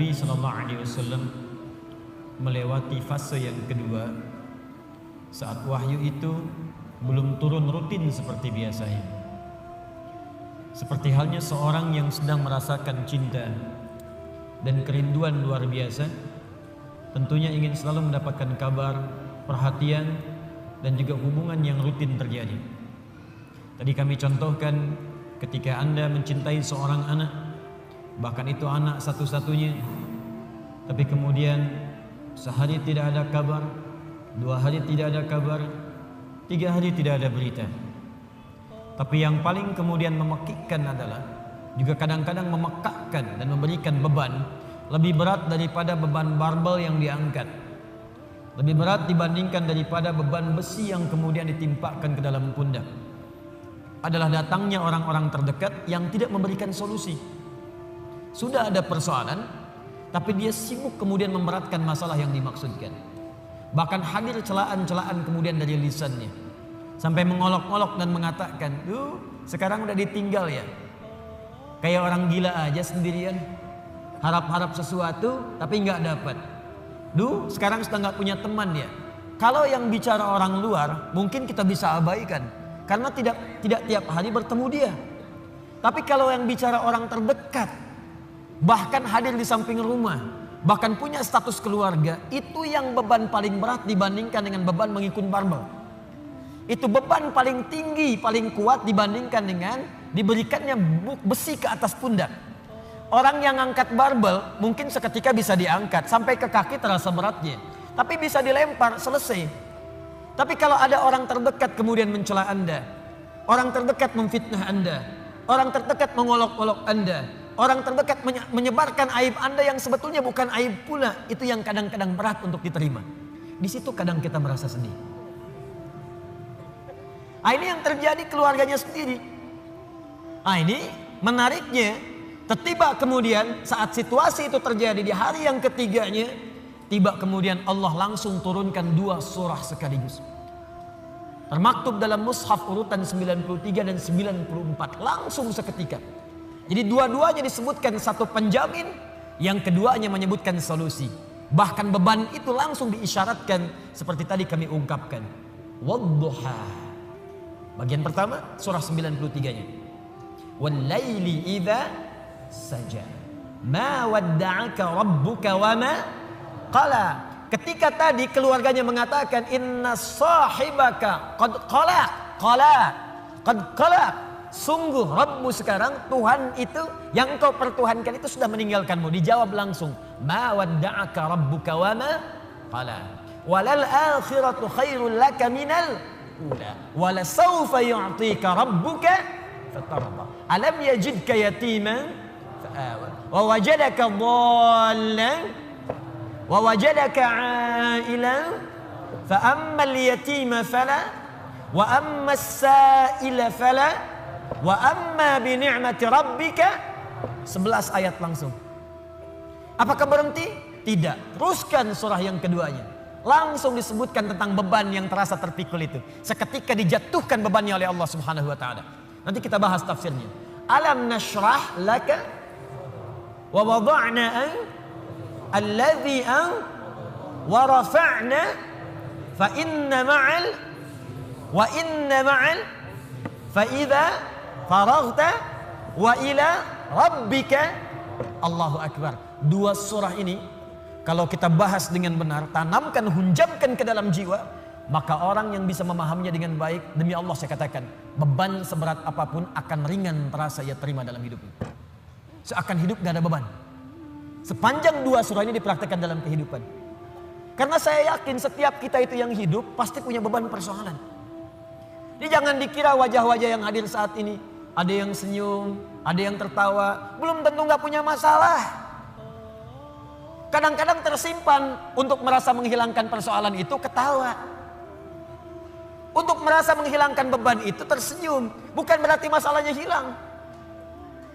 Nabi SAW melewati fase yang kedua saat wahyu itu belum turun rutin seperti biasanya. Seperti halnya seorang yang sedang merasakan cinta dan kerinduan luar biasa, tentunya ingin selalu mendapatkan kabar, perhatian, dan juga hubungan yang rutin terjadi. Tadi kami contohkan ketika Anda mencintai seorang anak, bahkan itu anak satu-satunya, tapi kemudian sehari tidak ada kabar, 2 hari tidak ada kabar, 3 hari tidak ada berita. Tapi yang paling kemudian memekikkan adalah juga kadang-kadang memekakkan dan memberikan beban lebih berat daripada beban barbel yang diangkat, lebih berat dibandingkan daripada beban besi yang kemudian ditimpakan ke dalam pundak, adalah datangnya orang-orang terdekat yang tidak memberikan solusi. Sudah ada persoalan, tapi dia sibuk kemudian memberatkan masalah yang dimaksudkan. Bahkan hadir celaan-celaan kemudian dari lisannya, sampai mengolok-olok dan mengatakan, sekarang udah ditinggal ya, kayak orang gila aja sendirian, harap-harap sesuatu tapi nggak dapat. Sekarang sudah nggak punya teman ya. Kalau yang bicara orang luar mungkin kita bisa abaikan, karena tidak tiap hari bertemu dia. Tapi kalau yang bicara orang terdekat, bahkan hadir di samping rumah, bahkan punya status keluarga, itu yang beban paling berat dibandingkan dengan beban mengikut barbel. Itu beban paling tinggi, paling kuat dibandingkan dengan diberikannya besi ke atas pundak. Orang yang angkat barbel mungkin seketika bisa diangkat, sampai ke kaki terasa beratnya, tapi bisa dilempar, selesai. Tapi kalau ada orang terdekat kemudian mencela Anda, orang terdekat memfitnah Anda, orang terdekat mengolok-olok Anda, orang terdekat menyebarkan aib Anda yang sebetulnya bukan aib pula, itu yang kadang-kadang berat untuk diterima. Di situ kadang kita merasa sedih. Ini yang terjadi keluarganya sendiri. Ini menariknya, tiba kemudian saat situasi itu terjadi di hari yang ketiganya, tiba kemudian Allah langsung turunkan 2 surah sekaligus. Termaktub dalam mushaf urutan 93 dan 94 langsung seketika. Jadi dua-duanya disebutkan satu penjamin, yang keduanya menyebutkan solusi. Bahkan beban itu langsung diisyaratkan seperti tadi kami ungkapkan. Wadduha. Bagian pertama surah 93-nya. Wallaili idza saja. Ma wadda'aka rabbuka wa ma qala. Ketika tadi keluarganya mengatakan inna sahibaka qad qalaq. Sungguh Rabbmu sekarang, Tuhan itu yang engkau pertuhankan itu sudah meninggalkanmu. Dijawab langsung, ma wadda'aka rabbuka wa ma qala. Walal akhiratu khairul laka minal ula. Wala sawfa yu'tika rabbuka fatarda. Alam yajidka yatiman fa'awa. Wa wajadaka dhallan wa wajadaka 'ailan fa ammal yatima fala wa ammas sa'ila fala wa amma bi ni'mati rabbika. 11 ayat langsung. Apakah berhenti? Tidak. Teruskan surah yang keduanya. Langsung disebutkan tentang beban yang terasa terpikul itu. Seketika dijatuhkan bebannya oleh Allah Subhanahu wa taala. Nanti kita bahas tafsirnya. Alam nashrah laka wa wada'na alladhi wa rafa'na fa inna ma'al fa idza faraghta wa ila rabbika. Allahu akbar. 2 surah ini kalau kita bahas dengan benar, tanamkan, hunjamkan ke dalam jiwa, maka orang yang bisa memahaminya dengan baik, demi Allah saya katakan, beban seberat apapun akan ringan terasa ia terima dalam hidupnya. Seakan hidup gak ada beban. Sepanjang 2 surah ini dipraktekkan dalam kehidupan. Karena saya yakin setiap kita itu yang hidup pasti punya beban persoalan. Jadi jangan dikira wajah-wajah yang hadir saat ini, ada yang senyum, ada yang tertawa, belum tentu gak punya masalah. Kadang-kadang tersimpan untuk merasa menghilangkan persoalan itu ketawa. Untuk merasa menghilangkan beban itu tersenyum. Bukan berarti masalahnya hilang.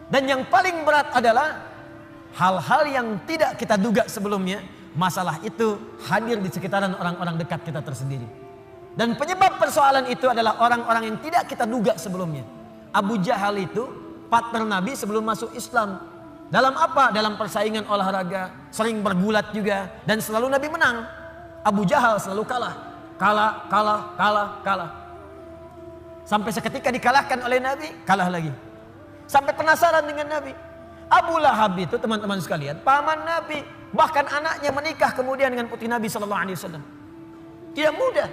Dan yang paling berat adalah hal-hal yang tidak kita duga sebelumnya. Masalah itu hadir di sekitaran orang-orang dekat kita tersendiri. Dan penyebab persoalan itu adalah orang-orang yang tidak kita duga sebelumnya. Abu Jahal itu partner Nabi sebelum masuk Islam. Dalam apa? Dalam persaingan olahraga, sering bergulat juga, dan selalu Nabi menang. Abu Jahal selalu kalah. Kalah. Sampai seketika dikalahkan oleh Nabi, kalah lagi. Sampai penasaran dengan Nabi. Abu Lahab itu teman-teman sekalian, paman Nabi, bahkan anaknya menikah kemudian dengan putri Nabi SAW. Tidak mudah.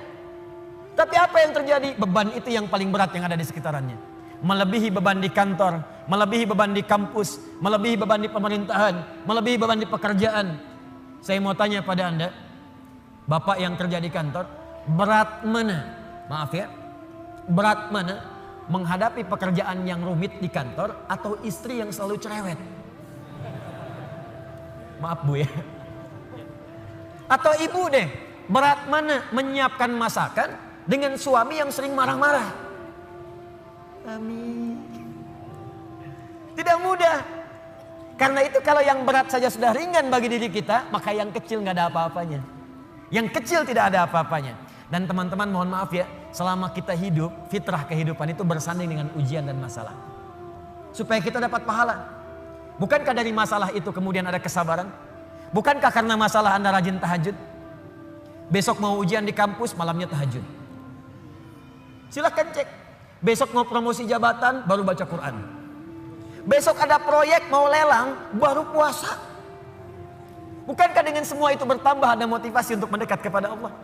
Tapi apa yang terjadi? Beban itu yang paling berat yang ada di sekitarannya. Melebihi beban di kantor, melebihi beban di kampus, melebihi beban di pemerintahan, melebihi beban di pekerjaan. Saya mau tanya pada Anda, bapak yang kerja di kantor, berat mana? Maaf ya, berat mana menghadapi pekerjaan yang rumit di kantor atau istri yang selalu cerewet? Maaf Bu ya. Atau ibu deh, berat mana menyiapkan masakan dengan suami yang sering marah-marah? Amin. Tidak mudah. Karena itu kalau yang berat saja sudah ringan bagi diri kita, maka yang kecil nggak ada apa-apanya. Yang kecil tidak ada apa-apanya. Dan teman-teman mohon maaf ya, selama kita hidup, fitrah kehidupan itu bersanding dengan ujian dan masalah. Supaya kita dapat pahala. Bukankah dari masalah itu kemudian ada kesabaran? Bukankah karena masalah Anda rajin tahajud? Besok mau ujian di kampus, malamnya tahajud. Silahkan cek. Besok mau promosi jabatan, baru baca Quran. Besok ada proyek mau lelang, baru puasa. Bukankah dengan semua itu bertambah ada motivasi untuk mendekat kepada Allah?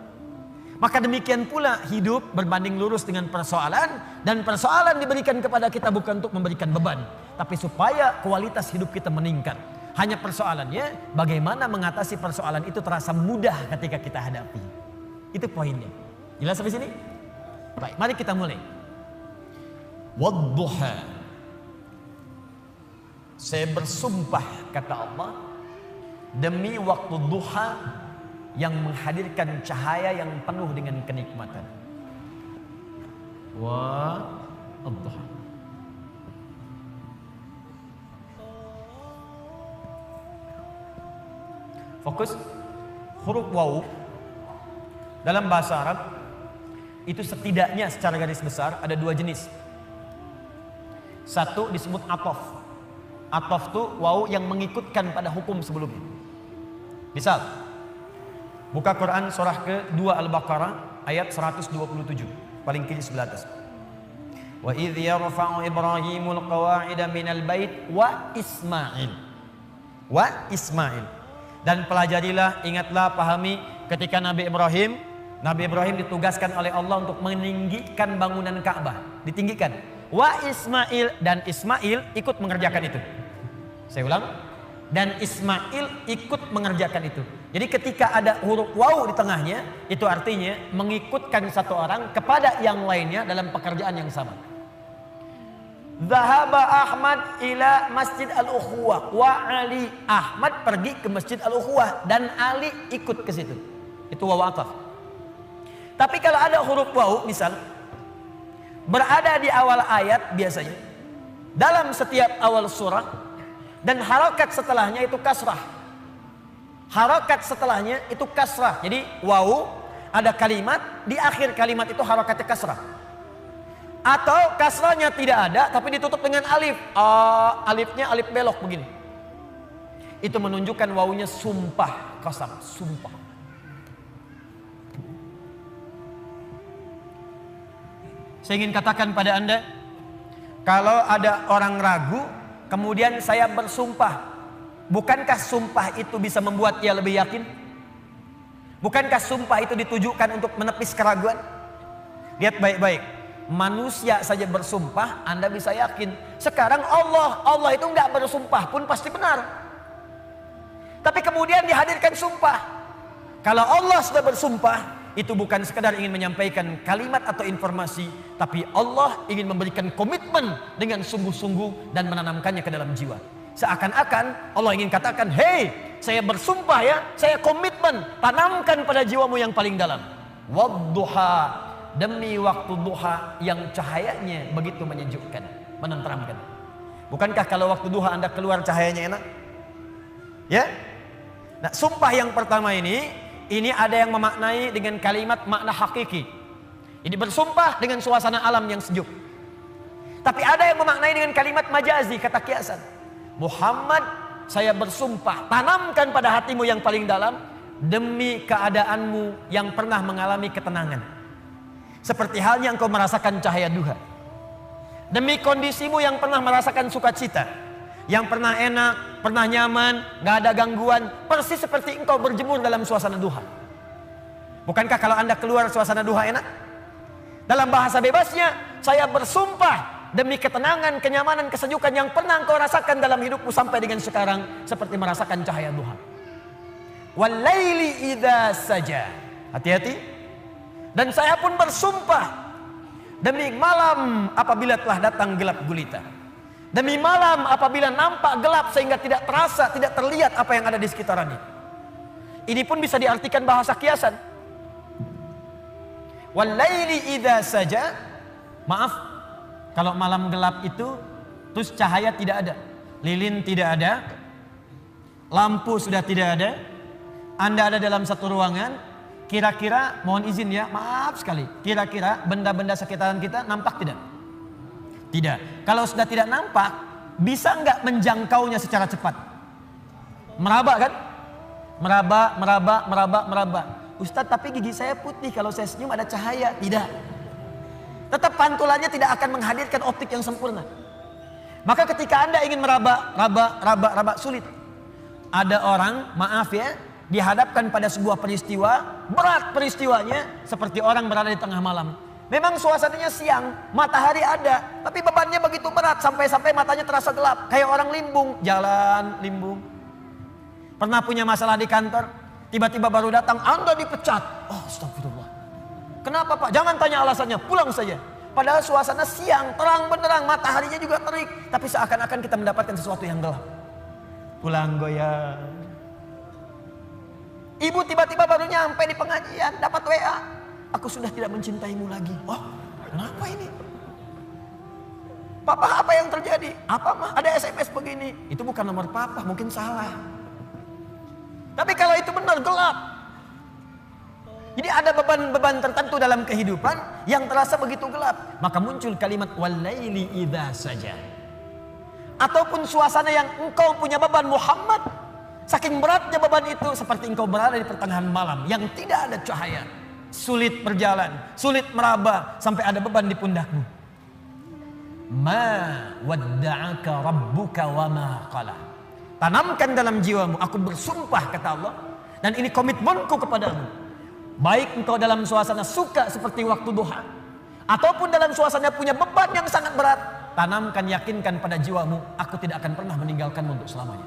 Maka demikian pula hidup berbanding lurus dengan persoalan. Dan persoalan diberikan kepada kita bukan untuk memberikan beban, tapi supaya kualitas hidup kita meningkat. Hanya persoalannya bagaimana mengatasi persoalan itu terasa mudah ketika kita hadapi. Itu poinnya. Jelas sampai sini? Baik, mari kita mulai. Wadduha, saya bersumpah kata Allah demi waktu duha yang menghadirkan cahaya yang penuh dengan kenikmatan. Wadduha. Fokus. Huruf waw dalam bahasa Arab itu setidaknya secara garis besar ada dua jenis. Satu disebut atof. Atof itu waw yang mengikutkan pada hukum sebelumnya. Misal, buka Quran surah ke-2 Al-Baqarah ayat 127, paling kiri sebelah atas. Wa idh yarfa'u Ibrahimul qawa'ida minal bait wa Ismail. Wa Ismail. Dan pelajarilah, ingatlah, pahami ketika Nabi Ibrahim ditugaskan oleh Allah untuk meninggikan bangunan Ka'bah, ditinggikan. Wa Ismail, dan Ismail ikut mengerjakan itu. Saya ulang, dan Ismail ikut mengerjakan itu. Jadi ketika ada huruf waw di tengahnya, itu artinya mengikutkan satu orang kepada yang lainnya dalam pekerjaan yang sama. Zahaba Ahmad ila Masjid Al-Ukhuwah wa Ali. Ahmad pergi ke Masjid Al-Ukhuwah dan Ali ikut ke situ. Itu waw ataf. Tapi kalau ada huruf waw misal berada di awal ayat biasanya dalam setiap awal surah, dan harokat setelahnya itu kasrah. Harokat setelahnya itu kasrah. Jadi waw ada kalimat, di akhir kalimat itu harokatnya kasrah. Atau kasrahnya tidak ada tapi ditutup dengan alif. Alifnya alif belok begini. Itu menunjukkan wawunya sumpah, qasam, sumpah. Saya ingin katakan pada Anda, kalau ada orang ragu, kemudian saya bersumpah, bukankah sumpah itu bisa membuat ia lebih yakin? Bukankah sumpah itu ditujukan untuk menepis keraguan? Lihat baik-baik, manusia saja bersumpah, Anda bisa yakin. Sekarang Allah itu nggak bersumpah pun pasti benar. Tapi kemudian dihadirkan sumpah. Kalau Allah sudah bersumpah, itu bukan sekadar ingin menyampaikan kalimat atau informasi, tapi Allah ingin memberikan komitmen dengan sungguh-sungguh dan menanamkannya ke dalam jiwa. Seakan-akan Allah ingin katakan, hei, saya bersumpah ya, saya komitmen, tanamkan pada jiwamu yang paling dalam. Wadduha, demi waktu duha yang cahayanya begitu menyejukkan, menenteramkan. Bukankah kalau waktu duha Anda keluar cahayanya enak? Ya? Nah, sumpah yang pertama ini ada yang memaknai dengan kalimat makna hakiki. Ini bersumpah dengan suasana alam yang sejuk. Tapi ada yang memaknai dengan kalimat majazi, kata kiasan. Muhammad saya bersumpah, tanamkan pada hatimu yang paling dalam, demi keadaanmu yang pernah mengalami ketenangan, seperti halnya engkau merasakan cahaya duha. Demi kondisimu yang pernah merasakan sukacita, yang pernah enak, pernah nyaman, gak ada gangguan, persis seperti engkau berjemur dalam suasana duha. Bukankah kalau Anda keluar suasana duha enak? Dalam bahasa bebasnya, saya bersumpah demi ketenangan, kenyamanan, kesejukan yang pernah engkau rasakan dalam hidupmu sampai dengan sekarang, seperti merasakan cahaya duha. Walaili idza saja. Hati-hati. Dan saya pun bersumpah demi malam apabila telah datang gelap gulita. Demi malam apabila nampak gelap sehingga tidak terasa, tidak terlihat apa yang ada di sekitarannya. Ini pun bisa diartikan bahasa kiasan. Walaili idza saja. Maaf, kalau malam gelap itu terus cahaya tidak ada, lilin tidak ada, lampu sudah tidak ada, Anda ada dalam satu ruangan, kira-kira, mohon izin ya, maaf sekali, kira-kira benda-benda sekitaran kita nampak tidak? Tidak. Kalau sudah tidak nampak, bisa nggak menjangkaunya secara cepat? Meraba kan? Meraba. Ustadz, tapi gigi saya putih, kalau saya senyum ada cahaya. Tidak. Tetap pantulannya tidak akan menghadirkan optik yang sempurna. Maka ketika Anda ingin meraba, sulit. Ada orang, maaf ya, dihadapkan pada sebuah peristiwa, berat peristiwanya, seperti orang berada di tengah malam. Memang suasananya siang, matahari ada, tapi bebannya begitu berat sampai matanya terasa gelap, kayak orang limbung, jalan limbung. Pernah punya masalah di kantor, tiba-tiba baru datang, Anda dipecat. Oh, astagfirullah. Kenapa Pak? Jangan tanya alasannya, pulang saja. Padahal suasana siang, terang benderang, mataharinya juga terik, tapi seakan-akan kita mendapatkan sesuatu yang gelap. Pulang goyang. Ibu tiba-tiba baru nyampe di pengajian, dapat WA. Aku sudah tidak mencintaimu lagi. Wah, kenapa ini? Papa, apa yang terjadi? Apa mah? Ada SMS begini. Itu bukan nomor papa, mungkin salah. Tapi kalau itu benar, gelap. Jadi ada beban-beban tertentu dalam kehidupan yang terasa begitu gelap. Maka muncul kalimat walaili idza saja. Ataupun suasana yang engkau punya beban Muhammad. Saking beratnya beban itu, seperti engkau berada di pertengahan malam yang tidak ada cahaya. Sulit berjalan, sulit meraba, sampai ada beban di pundakmu. Ma wadda'aka rabbuka wa ma qala. Tanamkan dalam jiwamu, aku bersumpah kata Allah, dan ini komitmenku kepadamu. Baik engkau dalam suasana suka seperti waktu duha, ataupun dalam suasana punya beban yang sangat berat, tanamkan, yakinkan pada jiwamu, aku tidak akan pernah meninggalkanmu untuk selamanya.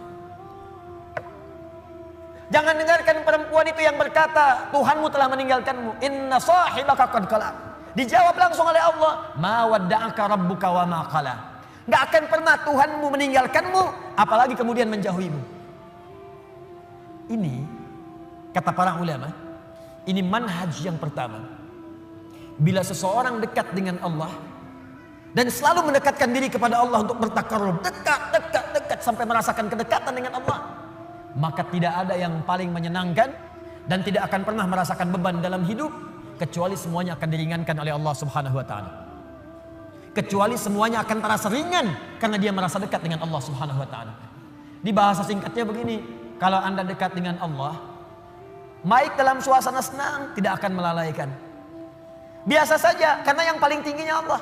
Jangan dengarkan perempuan itu yang berkata, Tuhanmu telah meninggalkanmu. Inna sahibaka qad qala. Dijawab langsung oleh Allah, ma wadda'aka rabbuka wa ma qala. Enggak akan pernah Tuhanmu meninggalkanmu, apalagi kemudian menjauhimu. Ini kata para ulama, ini manhaj yang pertama. Bila seseorang dekat dengan Allah dan selalu mendekatkan diri kepada Allah untuk bertakarrub, dekat sampai merasakan kedekatan dengan Allah, maka tidak ada yang paling menyenangkan dan tidak akan pernah merasakan beban dalam hidup kecuali semuanya akan diringankan oleh Allah Subhanahu wa taala. Kecuali semuanya akan terasa ringan karena dia merasa dekat dengan Allah Subhanahu wa taala. Di bahasa singkatnya begini, kalau Anda dekat dengan Allah, baik dalam suasana senang tidak akan melalaikan. Biasa saja karena yang paling tingginya Allah.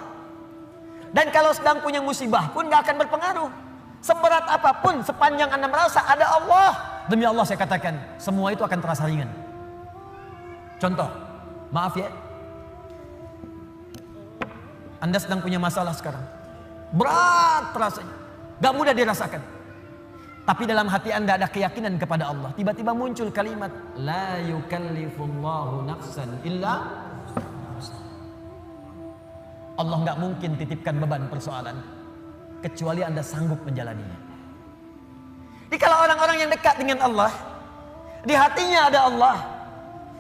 Dan kalau sedang punya musibah pun gak akan berpengaruh. Seberat apapun, sepanjang Anda merasa ada Allah, demi Allah saya katakan, semua itu akan terasa ringan. Contoh, maaf ya, Anda sedang punya masalah sekarang, berat rasanya, gak mudah dirasakan. Tapi dalam hati Anda ada keyakinan kepada Allah. Tiba-tiba muncul kalimat, la yukallifullahu nafsan illa. Allah gak mungkin titipkan beban persoalan kecuali Anda sanggup menjalaninya. Jadi kalau orang-orang yang dekat dengan Allah, di hatinya ada Allah,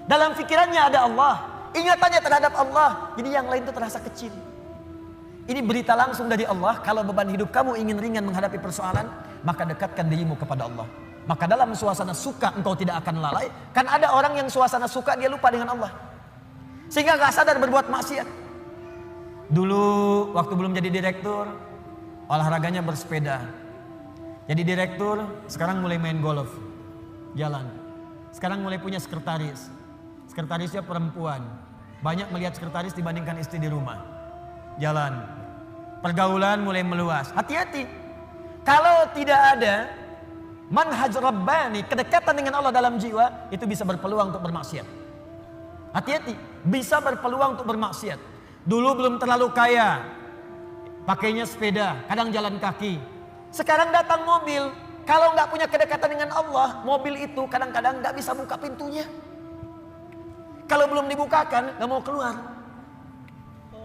dalam pikirannya ada Allah, ingatannya terhadap Allah, jadi yang lain itu terasa kecil. Ini berita langsung dari Allah. Kalau beban hidup kamu ingin ringan menghadapi persoalan, maka dekatkan dirimu kepada Allah. Maka dalam suasana suka engkau tidak akan lalai. Kan ada orang yang suasana suka dia lupa dengan Allah, sehingga gak sadar berbuat maksiat. Dulu waktu belum jadi direktur, olahraganya bersepeda. Jadi direktur, sekarang mulai main golf. Jalan. Sekarang mulai punya sekretaris. Sekretarisnya perempuan. Banyak melihat sekretaris dibandingkan istri di rumah. Jalan. Pergaulan mulai meluas. Hati-hati. Kalau tidak ada manhaj rabbani, kedekatan dengan Allah dalam jiwa, itu bisa berpeluang untuk bermaksiat. Hati-hati. Bisa berpeluang untuk bermaksiat. Dulu belum terlalu kaya. Pakainya sepeda, kadang jalan kaki. Sekarang datang mobil. Kalau nggak punya kedekatan dengan Allah, mobil itu kadang-kadang nggak bisa buka pintunya. Kalau belum dibukakan, nggak mau keluar.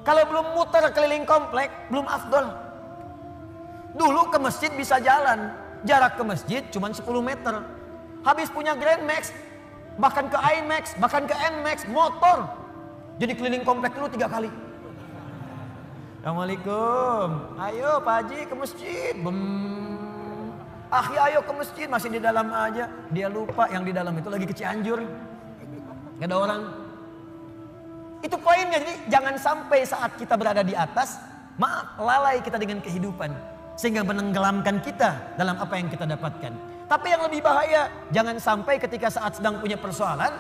Kalau belum muter keliling komplek, belum afdol. Dulu ke masjid bisa jalan, jarak ke masjid cuma 10 meter. Habis punya Grand Max, bahkan ke IMAX, bahkan ke NMAX, motor. Jadi keliling komplek dulu 3 kali. Assalamualaikum, ayo Pak Haji ke masjid. Akhi ayo ke masjid, masih di dalam aja. Dia lupa yang di dalam itu lagi ke Cianjur. Gak ada orang. Itu poinnya. Jadi jangan sampai saat kita berada di atas, maaf, lalai kita dengan kehidupan. Sehingga menenggelamkan kita dalam apa yang kita dapatkan. Tapi yang lebih bahaya, jangan sampai ketika saat sedang punya persoalan,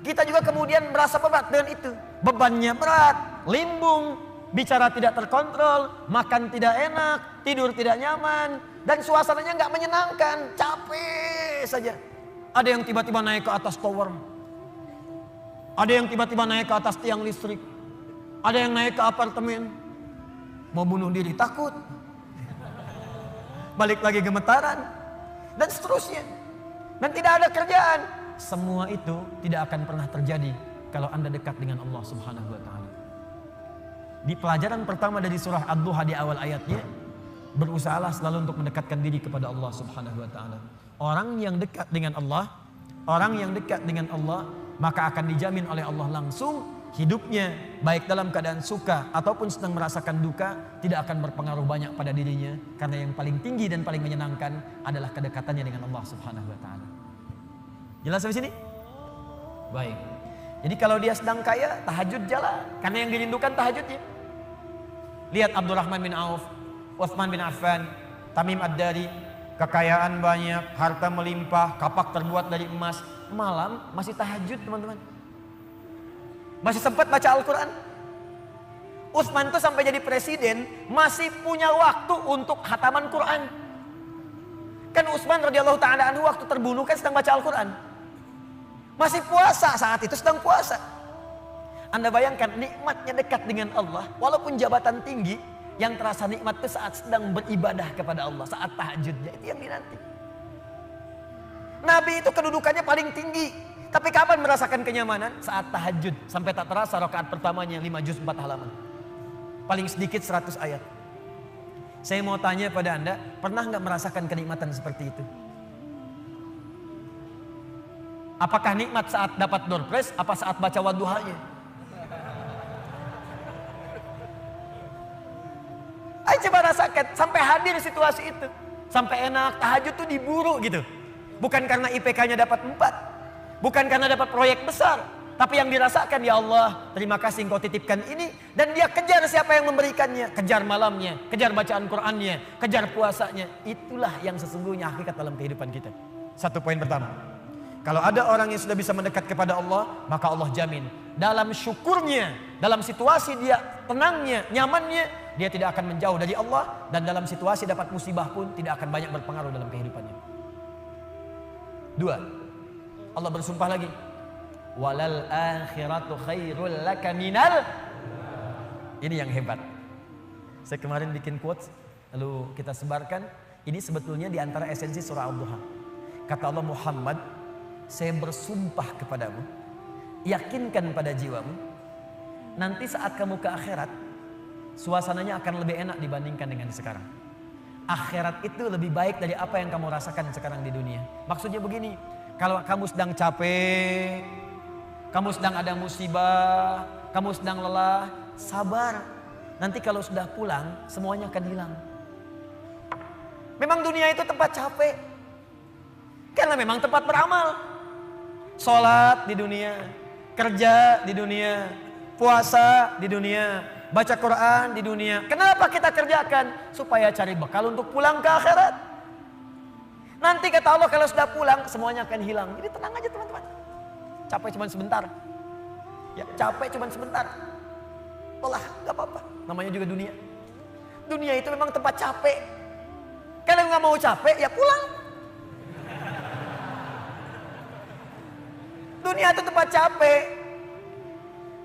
kita juga kemudian merasa berat dengan itu. Bebannya berat, limbung, bicara tidak terkontrol, makan tidak enak, tidur tidak nyaman, dan suasananya nggak menyenangkan, capek saja. Ada yang tiba-tiba naik ke atas tower. Ada yang tiba-tiba naik ke atas tiang listrik. Ada yang naik ke apartemen. Mau bunuh diri, takut. Balik lagi gemetaran. Dan seterusnya. Dan tidak ada kerjaan. Semua itu tidak akan pernah terjadi kalau Anda dekat dengan Allah Subhanahu wa Ta'ala. Di pelajaran pertama dari surah Ad-Duha di awal ayatnya, berusahalah selalu untuk mendekatkan diri kepada Allah Subhanahu wa Ta'ala. Orang yang dekat dengan Allah, maka akan dijamin oleh Allah langsung hidupnya, baik dalam keadaan suka ataupun sedang merasakan duka, tidak akan berpengaruh banyak pada dirinya, karena yang paling tinggi dan paling menyenangkan adalah kedekatannya dengan Allah Subhanahu wa Ta'ala. Jelas sampai sini? Baik. Jadi kalau dia sedang kaya, tahajud jalan, karena yang dirindukan tahajudnya. Lihat Abdurrahman bin Auf, Utsman bin Affan, Tamim Ad-Dari, kekayaan banyak, harta melimpah, kapak terbuat dari emas, malam masih tahajud teman-teman. Masih sempat baca Al-Quran. Utsman itu sampai jadi presiden masih punya waktu untuk khataman Quran. Kan Utsman radhiyallahu ta'ala anhu waktu terbunuh kan sedang baca Al-Quran. Masih puasa, saat itu sedang puasa. Anda bayangkan nikmatnya dekat dengan Allah. Walaupun jabatan tinggi, yang terasa nikmat itu saat sedang beribadah kepada Allah, saat tahajudnya, itu yang dinanti. Nabi itu kedudukannya paling tinggi. Tapi kapan merasakan kenyamanan? Saat tahajud. Sampai tak terasa rakaat pertamanya 5 juz 4 halaman. Paling sedikit 100 ayat. Saya mau tanya pada Anda, pernah nggak merasakan kenikmatan seperti itu? Apakah nikmat saat dapat door prize, apa saat baca wadduhanya? Ayo coba rasakan, sampai hadir situasi itu. Sampai enak, tahajud tuh diburu gitu. Bukan karena IPK-nya dapat 4. Bukan karena dapat proyek besar. Tapi yang dirasakan, ya Allah, terima kasih Engkau titipkan ini. Dan dia kejar siapa yang memberikannya. Kejar malamnya, kejar bacaan Qur'annya, kejar puasanya. Itulah yang sesungguhnya hakikat dalam kehidupan kita. Satu poin pertama. Kalau ada orang yang sudah bisa mendekat kepada Allah, maka Allah jamin. Dalam syukurnya, dalam situasi dia tenangnya, nyamannya, dia tidak akan menjauh dari Allah. Dan dalam situasi dapat musibah pun tidak akan banyak berpengaruh dalam kehidupannya. 2. Allah bersumpah lagi. Walal akhiratu khairul laka minal. Ini yang hebat. Saya kemarin bikin quotes, lalu kita sebarkan. Ini sebetulnya di antara esensi surah Ad-Duha. Kata Allah, Muhammad, saya bersumpah kepadamu, yakinkan pada jiwamu, nanti saat kamu ke akhirat, suasananya akan lebih enak dibandingkan dengan sekarang. Akhirat itu lebih baik dari apa yang kamu rasakan sekarang di dunia. Maksudnya begini, kalau kamu sedang capek, kamu sedang ada musibah, kamu sedang lelah, sabar. Nanti kalau sudah pulang, semuanya akan hilang. Memang dunia itu tempat capek, karena memang tempat beramal. Sholat di dunia, kerja di dunia, puasa di dunia, baca Quran di dunia. Kenapa kita kerjakan? Supaya cari bekal untuk pulang ke akhirat. Nanti kata Allah kalau sudah pulang semuanya akan hilang. Jadi tenang aja teman-teman. Capek cuma sebentar. Ya, capek cuma sebentar. Olah, gak apa-apa. Namanya juga dunia. Dunia itu memang tempat capek. Kalau nggak mau capek, ya pulang. Dunia itu tempat capek.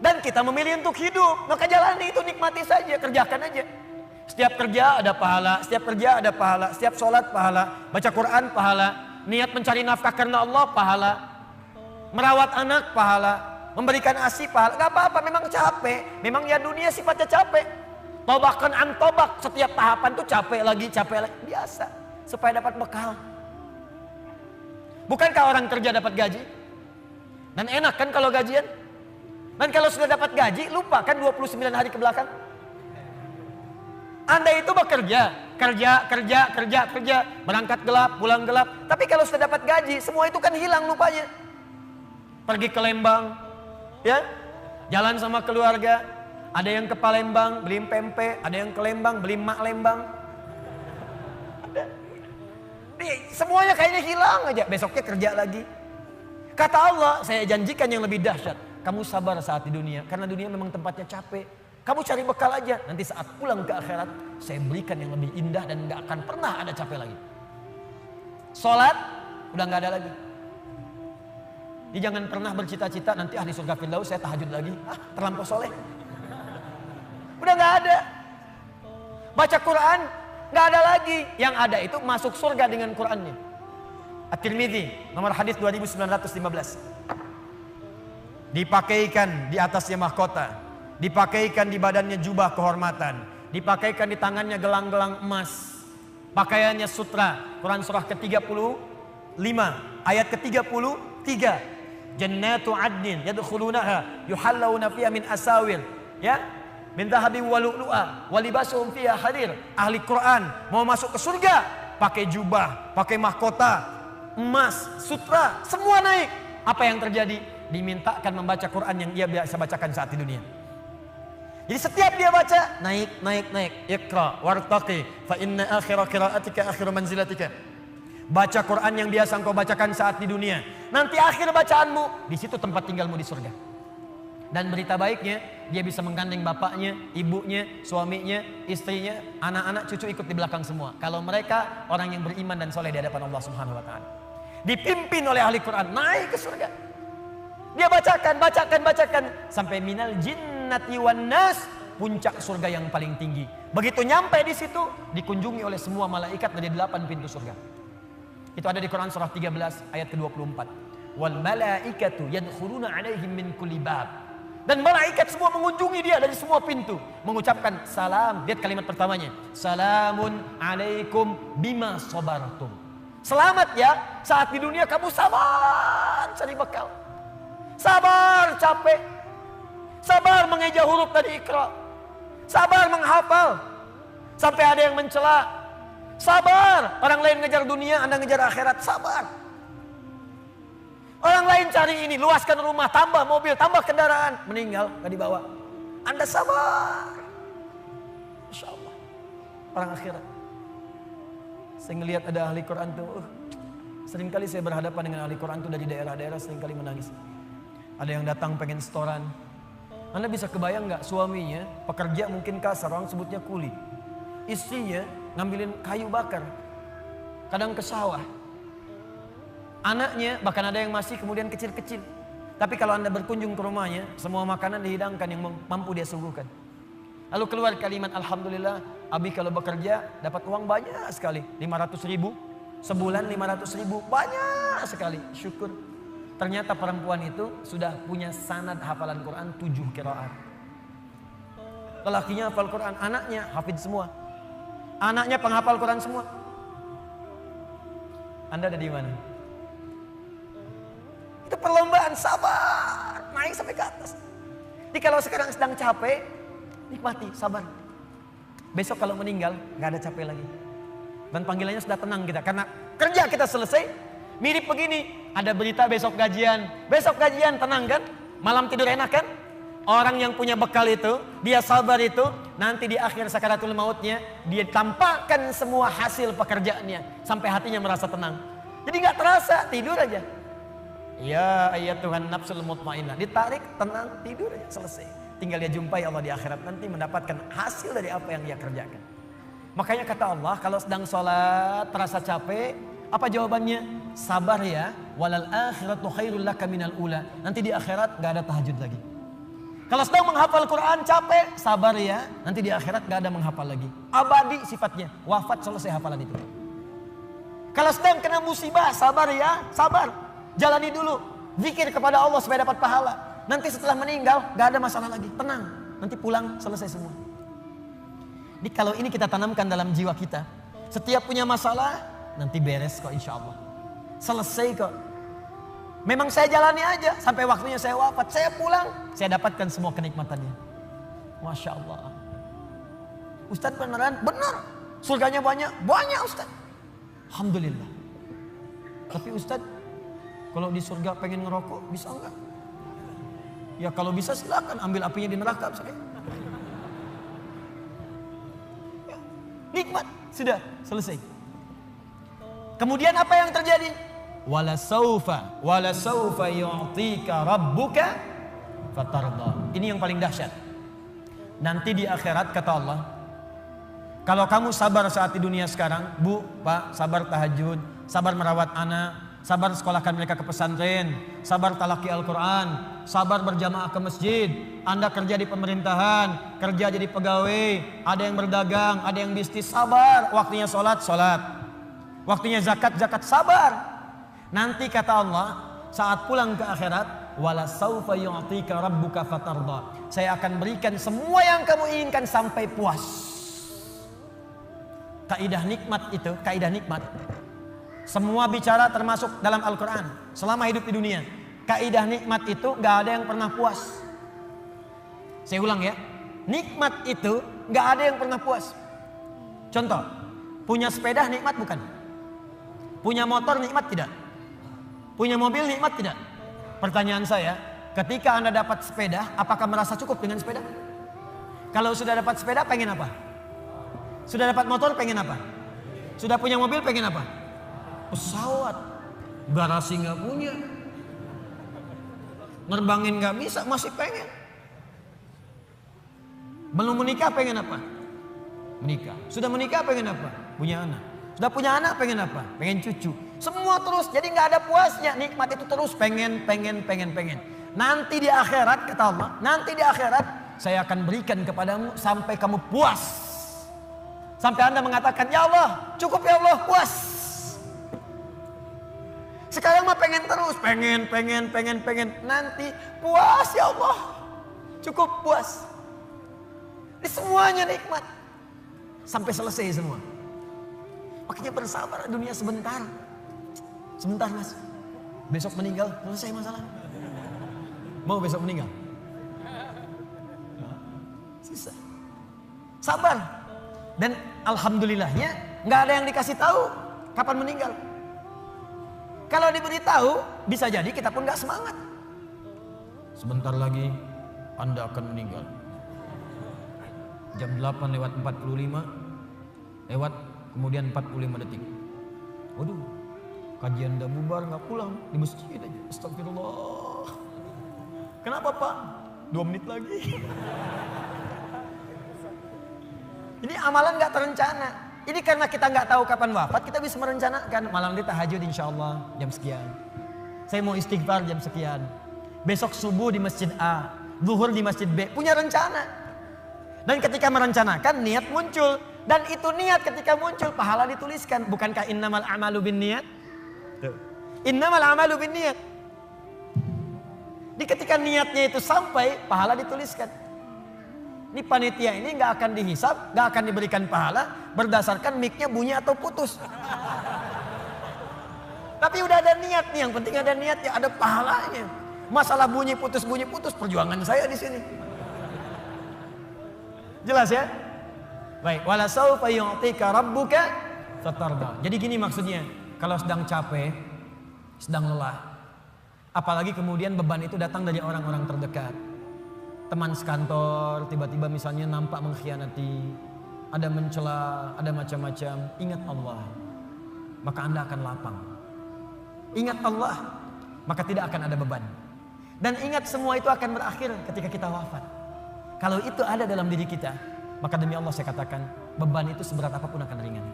Dan kita memilih untuk hidup. Maka jalani itu, nikmati saja, kerjakan aja. Setiap kerja ada pahala, setiap kerja ada pahala, setiap sholat pahala, baca Quran pahala, niat mencari nafkah karena Allah pahala, merawat anak pahala, memberikan ASI pahala. Gak apa-apa, memang capek, memang ya dunia sifatnya capek. Tobakkan antobak, setiap tahapan tuh capek lagi, biasa, supaya dapat bekal. Bukankah orang kerja dapat gaji? Dan enak kan kalau gajian? Dan kalau sudah dapat gaji, lupa kan 29 hari ke belakang? Anda itu bekerja, kerja, berangkat gelap, pulang gelap. Tapi kalau sudah dapat gaji, semua itu kan hilang lupanya. Pergi ke Lembang, ya, jalan sama keluarga. Ada yang ke Palembang, beli pempek. Ada yang ke Lembang, beli mak Lembang. Semuanya kayaknya hilang aja. Besoknya kerja lagi. Kata Allah, saya janjikan yang lebih dahsyat. Kamu sabar saat di dunia, karena dunia memang tempatnya capek. Kamu cari bekal aja, nanti saat pulang ke akhirat, saya berikan yang lebih indah dan gak akan pernah ada capek lagi. Sholat, udah gak ada lagi. Jadi jangan pernah bercita-cita, nanti ahli surga Firdaus saya tahajud lagi. Terlampau soleh. Udah gak ada. Baca Quran, gak ada lagi. Yang ada itu masuk surga dengan Qurannya. At-Tirmidzi, nomor hadis 2915. Dipakaikan di atasnya mahkota. Dipakaikan di badannya jubah kehormatan. Dipakaikan di tangannya gelang-gelang emas. Pakaiannya sutra. Quran surah ke-35 ayat ke-33. Jannatu adnin yadkhulunaha yuhallawna fiha min asawir, ya, min dhahabin wa lu'lu'a wa libasuhum fiha harir. Ahli Quran mau masuk ke surga pakai jubah, pakai mahkota, emas, sutra, semua naik. Apa yang terjadi? Dimintakan membaca Quran yang ia biasa bacakan saat di dunia. Jadi setiap dia baca, naik. Iqra wartaqi fa inna akhira qiraatika akhiru manzilatika. Baca Quran yang biasa engkau bacakan saat di dunia. Nanti akhir bacaanmu, di situ tempat tinggalmu di surga. Dan berita baiknya, dia bisa menggandeng bapaknya, ibunya, suaminya, istrinya, anak-anak, cucu ikut di belakang semua. Kalau mereka orang yang beriman dan soleh di hadapan Allah Subhanahu wa taala. Dipimpin oleh ahli Quran, naik ke surga. Dia bacakan sampai minal jinnati wan nas, puncak surga yang paling tinggi. Begitu nyampe di situ, dikunjungi oleh semua malaikat dari 8 pintu surga. Itu ada di Quran surah 13 ayat ke-24. Wal malaikatu yadkhuluna alaihim min kulli bab. Dan malaikat semua mengunjungi dia dari semua pintu, mengucapkan salam. Lihat kalimat pertamanya, salamun alaikum bima sabartum. Selamat ya, saat di dunia kamu sabar cari bekal. Sabar capek. Sabar mengeja huruf dari Iqra. Sabar menghafal. Sampai ada yang mencela. Sabar. Orang lain ngejar dunia, Anda ngejar akhirat. Sabar. Orang lain cari ini, luaskan rumah, tambah mobil, tambah kendaraan. Meninggal, gak dibawa. Anda sabar. Masya Allah. Orang akhirat. Saya ngelihat ada ahli Quran tuh. Seringkali saya berhadapan dengan ahli Quran tuh dari daerah-daerah, seringkali menangis. Ada yang datang pengen setoran. Anda bisa kebayang gak suaminya pekerja mungkin kasar, orang sebutnya kuli. Istrinya ngambilin kayu bakar. Kadang ke sawah. Anaknya bahkan ada yang masih kemudian kecil-kecil. Tapi kalau Anda berkunjung ke rumahnya, semua makanan dihidangkan yang mampu dia suguhkan. Lalu keluar kalimat alhamdulillah, Abi kalau bekerja dapat uang banyak sekali. 500 ribu. Sebulan 500 ribu. Banyak sekali. Syukur. Ternyata perempuan itu sudah punya sanad hafalan Quran 7 qiraat. Lelakinya hafal Quran, anaknya hafidz semua. Anaknya penghafal Quran semua. Anda ada di mana? Itu perlombaan, sabar, naik sampai ke atas. Jadi kalau sekarang sedang capek, nikmati, sabar. Besok kalau meninggal, gak ada capek lagi. Dan panggilannya sudah tenang kita, karena kerja kita selesai. Mirip begini, ada berita besok gajian, tenang kan? Malam tidur enak kan? Orang yang punya bekal itu, dia sabar itu, nanti di akhir sakaratul mautnya, dia tampakkan semua hasil pekerjaannya. Sampai hatinya merasa tenang. Jadi gak terasa, tidur aja. Ya ayat Tuhan nafsul mutmainnah. Ditarik, tenang, tidur aja, selesai. Tinggal dia jumpai Allah di akhirat nanti mendapatkan hasil dari apa yang dia kerjakan. Makanya kata Allah, kalau sedang sholat, terasa capek, apa jawabannya? Sabar ya, walal akhiratu khairul laka minal ula. Nanti di akhirat gak ada tahajud lagi. Kalau sedang menghafal Quran capek, sabar ya. Nanti di akhirat gak ada menghafal lagi. Abadi sifatnya, wafat selesai hafalan itu. Kalau sedang kena musibah, sabar ya, sabar. Jalani dulu, zikir kepada Allah supaya dapat pahala. Nanti setelah meninggal gak ada masalah lagi, tenang. Nanti pulang selesai semua. Jadi kalau ini kita tanamkan dalam jiwa kita, setiap punya masalah, nanti beres kok insya Allah. Selesai kok. Memang saya jalani aja sampai waktunya saya wafat. Saya pulang, saya dapatkan semua kenikmatannya. Masya Allah. Ustadz beneran? Benar. Surganya banyak? Banyak Ustadz. Alhamdulillah. Tapi Ustadz, kalau di surga pengen ngerokok, bisa enggak? Ya kalau bisa silakan ambil apinya di neraka. Ya, nikmat, sudah selesai. Kemudian apa yang terjadi? Wala saufa yu'tika rabbuka fatarda. Ini yang paling dahsyat. Nanti di akhirat kata Allah, kalau kamu sabar saat di dunia sekarang, Bu, Pak, sabar tahajud, sabar merawat anak, sabar sekolahkan mereka ke pesantren, sabar talaki Al-Quran, sabar berjamaah ke masjid, Anda kerja di pemerintahan, kerja jadi pegawai, ada yang berdagang, ada yang bisnis, sabar. Waktunya sholat, sholat. Waktunya zakat, zakat, sabar. Nanti kata Allah, saat pulang ke akhirat, wala saufa yu'tika rabbuka fatarda. Saya akan berikan semua yang kamu inginkan sampai puas. Kaidah nikmat itu, kaidah nikmat. Semua bicara termasuk dalam Al-Quran selama hidup di dunia. Kaidah nikmat itu gak ada yang pernah puas. Saya ulang ya, nikmat itu gak ada yang pernah puas. Contoh, punya sepeda nikmat bukan? Punya motor nikmat tidak? Punya mobil nikmat tidak? Pertanyaan saya, ketika Anda dapat sepeda, apakah merasa cukup dengan sepeda? Kalau sudah dapat sepeda, pengen apa? Sudah dapat motor, pengen apa? Sudah punya mobil, pengen apa? Pesawat. Garasi nggak punya. Nerbangin nggak bisa, masih pengen. Belum menikah, pengen apa? Menikah. Sudah menikah, pengen apa? Punya anak. Sudah punya anak, pengen apa? Pengen cucu. Semua terus, jadi nggak ada puasnya. Nikmat itu terus pengen. Nanti di akhirat, kata Allah, nanti di akhirat saya akan berikan kepadamu sampai kamu puas. Sampai Anda mengatakan, ya Allah, cukup ya Allah, puas. Sekarang mah pengen terus, pengen. Nanti puas ya Allah, cukup puas. Ini semuanya nikmat. Sampai selesai semua. Makanya bersabar dunia sebentar. Sebentar mas, besok meninggal, selesai masalah. Mau besok meninggal? Susah. Sabar. Dan alhamdulillahnya nggak ada yang dikasih tahu kapan meninggal. Kalau diberitahu, bisa jadi kita pun nggak semangat. Sebentar lagi Anda akan meninggal. Jam 8:45 lewat kemudian 45 detik. Waduh, kajian udah bubar nggak pulang di masjid aja. Astagfirullah. Kenapa Pak? 2 menit lagi. Ini amalan nggak terencana. Ini karena kita nggak tahu kapan wafat, kita bisa merencanakan. Malam nanti tahajud insya Allah jam sekian. Saya mau istighfar jam sekian. Besok subuh di masjid A, zuhur di masjid B. Punya rencana. Dan ketika merencanakan, niat muncul. Dan itu niat ketika muncul, pahala dituliskan. Bukankah innamal a'malu bin niat? Innamal a'malu bin niat. Di ketika niatnya itu sampai, pahala dituliskan. Ini panitia ini nggak akan dihisab, nggak akan diberikan pahala berdasarkan mic-nya bunyi atau putus. Tapi udah ada niat nih, yang penting ada niatnya, ada pahalanya. Masalah bunyi putus perjuangan saya di sini. Jelas ya? Baik, wala saufa yu'tika rabbuka fatarda. Jadi gini maksudnya, kalau sedang capek, sedang lelah, apalagi kemudian beban itu datang dari orang-orang terdekat. teman sekantor tiba-tiba misalnya nampak mengkhianati, ada mencela, ada macam-macam, ingat Allah, maka Anda akan lapang. Ingat Allah, maka tidak akan ada beban. Dan ingat semua itu akan berakhir ketika kita wafat. Kalau itu ada dalam diri kita, maka demi Allah saya katakan, beban itu seberat apapun akan ringan.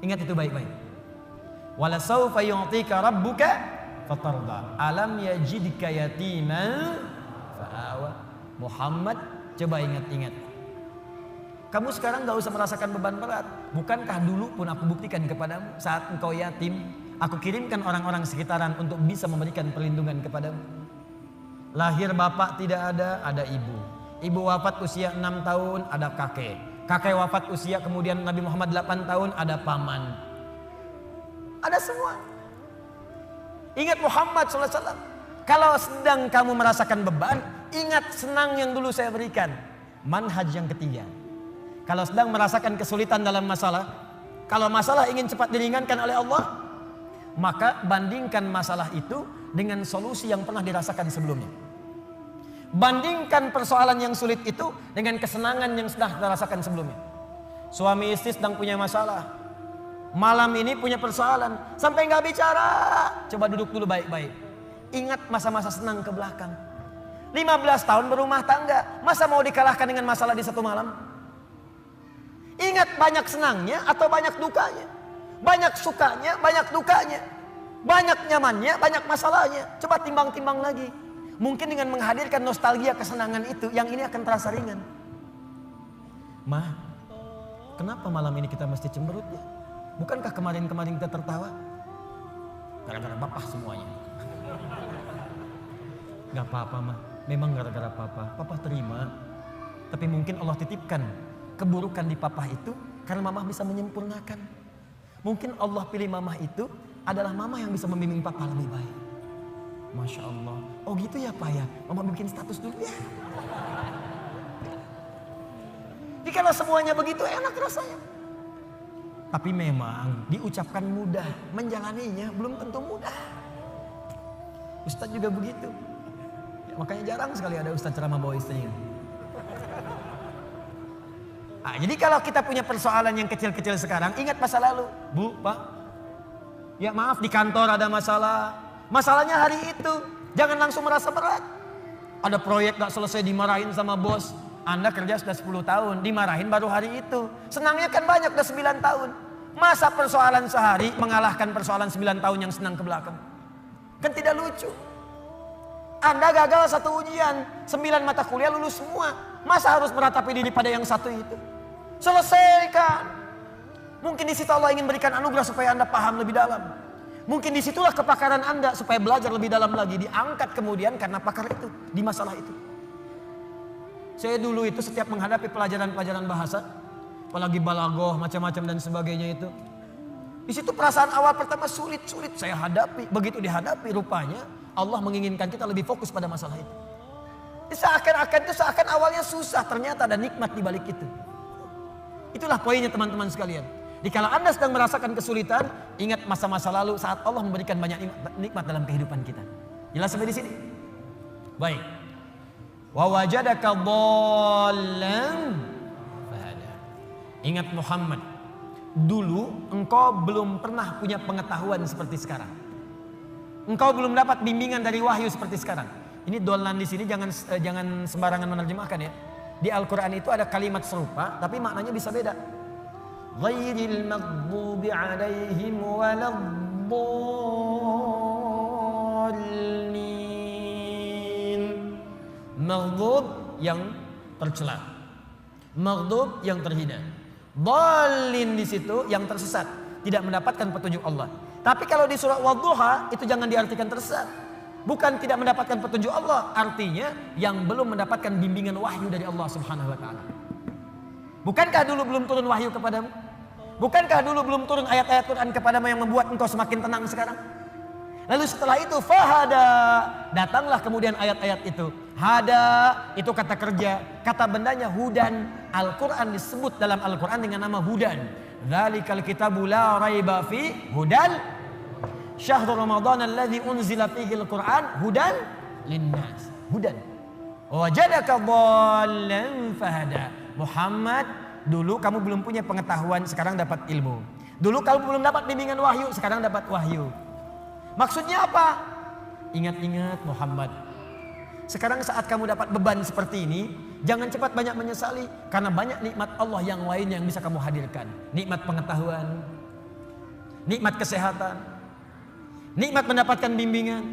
Ingat itu baik-baik. Wala sawfa yu'tika rabbuka fatarda. Alam yajidka yatiman fa'awa. Muhammad, coba ingat-ingat. Kamu sekarang gak usah merasakan beban berat. Bukankah dulu pun aku buktikan kepadamu saat engkau yatim, aku kirimkan orang-orang sekitaran untuk bisa memberikan perlindungan kepadamu. Lahir bapak tidak ada ibu. Ibu wafat usia 6 tahun, ada kakek. Kakek wafat usia kemudian Nabi Muhammad 8 tahun, ada paman. Ada semua. Ingat Muhammad SAW. Kalau sedang kamu merasakan beban, ingat senang yang dulu saya berikan. Manhaj yang ketiga. Kalau sedang merasakan kesulitan dalam masalah, kalau masalah ingin cepat diringankan oleh Allah, maka bandingkan masalah itu dengan solusi yang pernah dirasakan sebelumnya. Bandingkan persoalan yang sulit itu dengan kesenangan yang sudah dirasakan sebelumnya. Suami istri sedang punya masalah, malam ini punya persoalan, sampai nggak bicara. Coba duduk dulu baik-baik. Ingat masa-masa senang ke belakang. 15 tahun berumah tangga, masa mau dikalahkan dengan masalah di satu malam? Ingat banyak senangnya atau banyak dukanya, banyak sukanya, banyak dukanya, banyak nyamannya, banyak masalahnya. Coba timbang-timbang lagi. Mungkin dengan menghadirkan nostalgia kesenangan itu, yang ini akan terasa ringan. Ma, kenapa malam ini kita mesti cemberut ya? Bukankah kemarin-kemarin kita tertawa? Gara-gara papa semuanya. Gak apa-apa mah, memang gara-gara papa. Papa terima. Tapi mungkin Allah titipkan keburukan di papa itu karena mamah bisa menyempurnakan. Mungkin Allah pilih mamah itu adalah mamah yang bisa membimbing papa lebih baik. Masya Allah. Oh gitu ya Pak ya, mama bikin status dulu ya. Jadi kalau semuanya begitu enak rasanya. Tapi memang diucapkan mudah, menjalaninya belum tentu mudah. Ustadz juga begitu. Ya, makanya jarang sekali ada ustadz ceramah bawa istrinya. Nah, jadi kalau kita punya persoalan yang kecil-kecil sekarang, ingat masa lalu. Bu, Pak, ya maaf di kantor ada masalah. Masalahnya hari itu, jangan langsung merasa berat. Ada proyek gak selesai dimarahin sama bos. Anda kerja sudah 10 tahun, dimarahin baru hari itu. Senangnya kan banyak, udah 9 tahun. Masa persoalan sehari mengalahkan persoalan 9 tahun yang senang ke belakang? Kan tidak lucu. Anda gagal satu ujian, 9 mata kuliah lulus semua. Masa harus meratapi diri pada yang satu itu? Selesaikan. Mungkin di situ Allah ingin berikan anugerah supaya Anda paham lebih dalam. Mungkin disitulah kepakaran Anda supaya belajar lebih dalam lagi. Diangkat kemudian karena pakar itu, di masalah itu. Saya dulu itu setiap menghadapi pelajaran-pelajaran bahasa, apalagi balaghah, macam-macam dan sebagainya itu. Di situ perasaan awal pertama sulit saya hadapi. Begitu dihadapi rupanya Allah menginginkan kita lebih fokus pada masalah itu. Seakan awalnya susah, ternyata ada nikmat di balik itu. Itulah poinnya teman-teman sekalian. Jadi kalau Anda sedang merasakan kesulitan, ingat masa-masa lalu saat Allah memberikan banyak nikmat dalam kehidupan kita. Jelas sampai di sini? Baik. Wa wajadaka dhallan fahada. Ingat Muhammad, dulu engkau belum pernah punya pengetahuan seperti sekarang. Engkau belum dapat bimbingan dari wahyu seperti sekarang. Ini dhallan di sini jangan sembarangan menerjemahkan ya. Di Al-Qur'an itu ada kalimat serupa tapi maknanya bisa beda. Ghairil maghdubi 'alaihim waladdallin. Maghdub yang tercela. Maghdub yang terhina. Dhalin di situ yang tersesat, tidak mendapatkan petunjuk Allah. Tapi kalau di surah Wadduha itu jangan diartikan tersesat. Bukan tidak mendapatkan petunjuk Allah, artinya yang belum mendapatkan bimbingan wahyu dari Allah Subhanahu wa taala. Bukankah dulu belum turun wahyu kepadamu? Bukankah dulu belum turun ayat-ayat Quran kepadamu yang membuat engkau semakin tenang sekarang? Lalu setelah itu fahada, datanglah kemudian ayat-ayat itu. Hada itu kata kerja, kata bendanya hudan. Al-Quran disebut dalam Al-Quran dengan nama hudan. Dzalikal kitabu la raiba fi hudan syahrul ramadan alladzi unzila fihi al-Quran hudan linnas. Hudan. Wajadaka dhallan fahada. Muhammad, dulu kamu belum punya pengetahuan, sekarang dapat ilmu. Dulu kamu belum dapat bimbingan wahyu, sekarang dapat wahyu. Maksudnya apa? Ingat-ingat Muhammad. Sekarang saat kamu dapat beban seperti ini, jangan cepat banyak menyesali, karena banyak nikmat Allah yang lain yang bisa kamu hadirkan. Nikmat pengetahuan, nikmat kesehatan, nikmat mendapatkan bimbingan.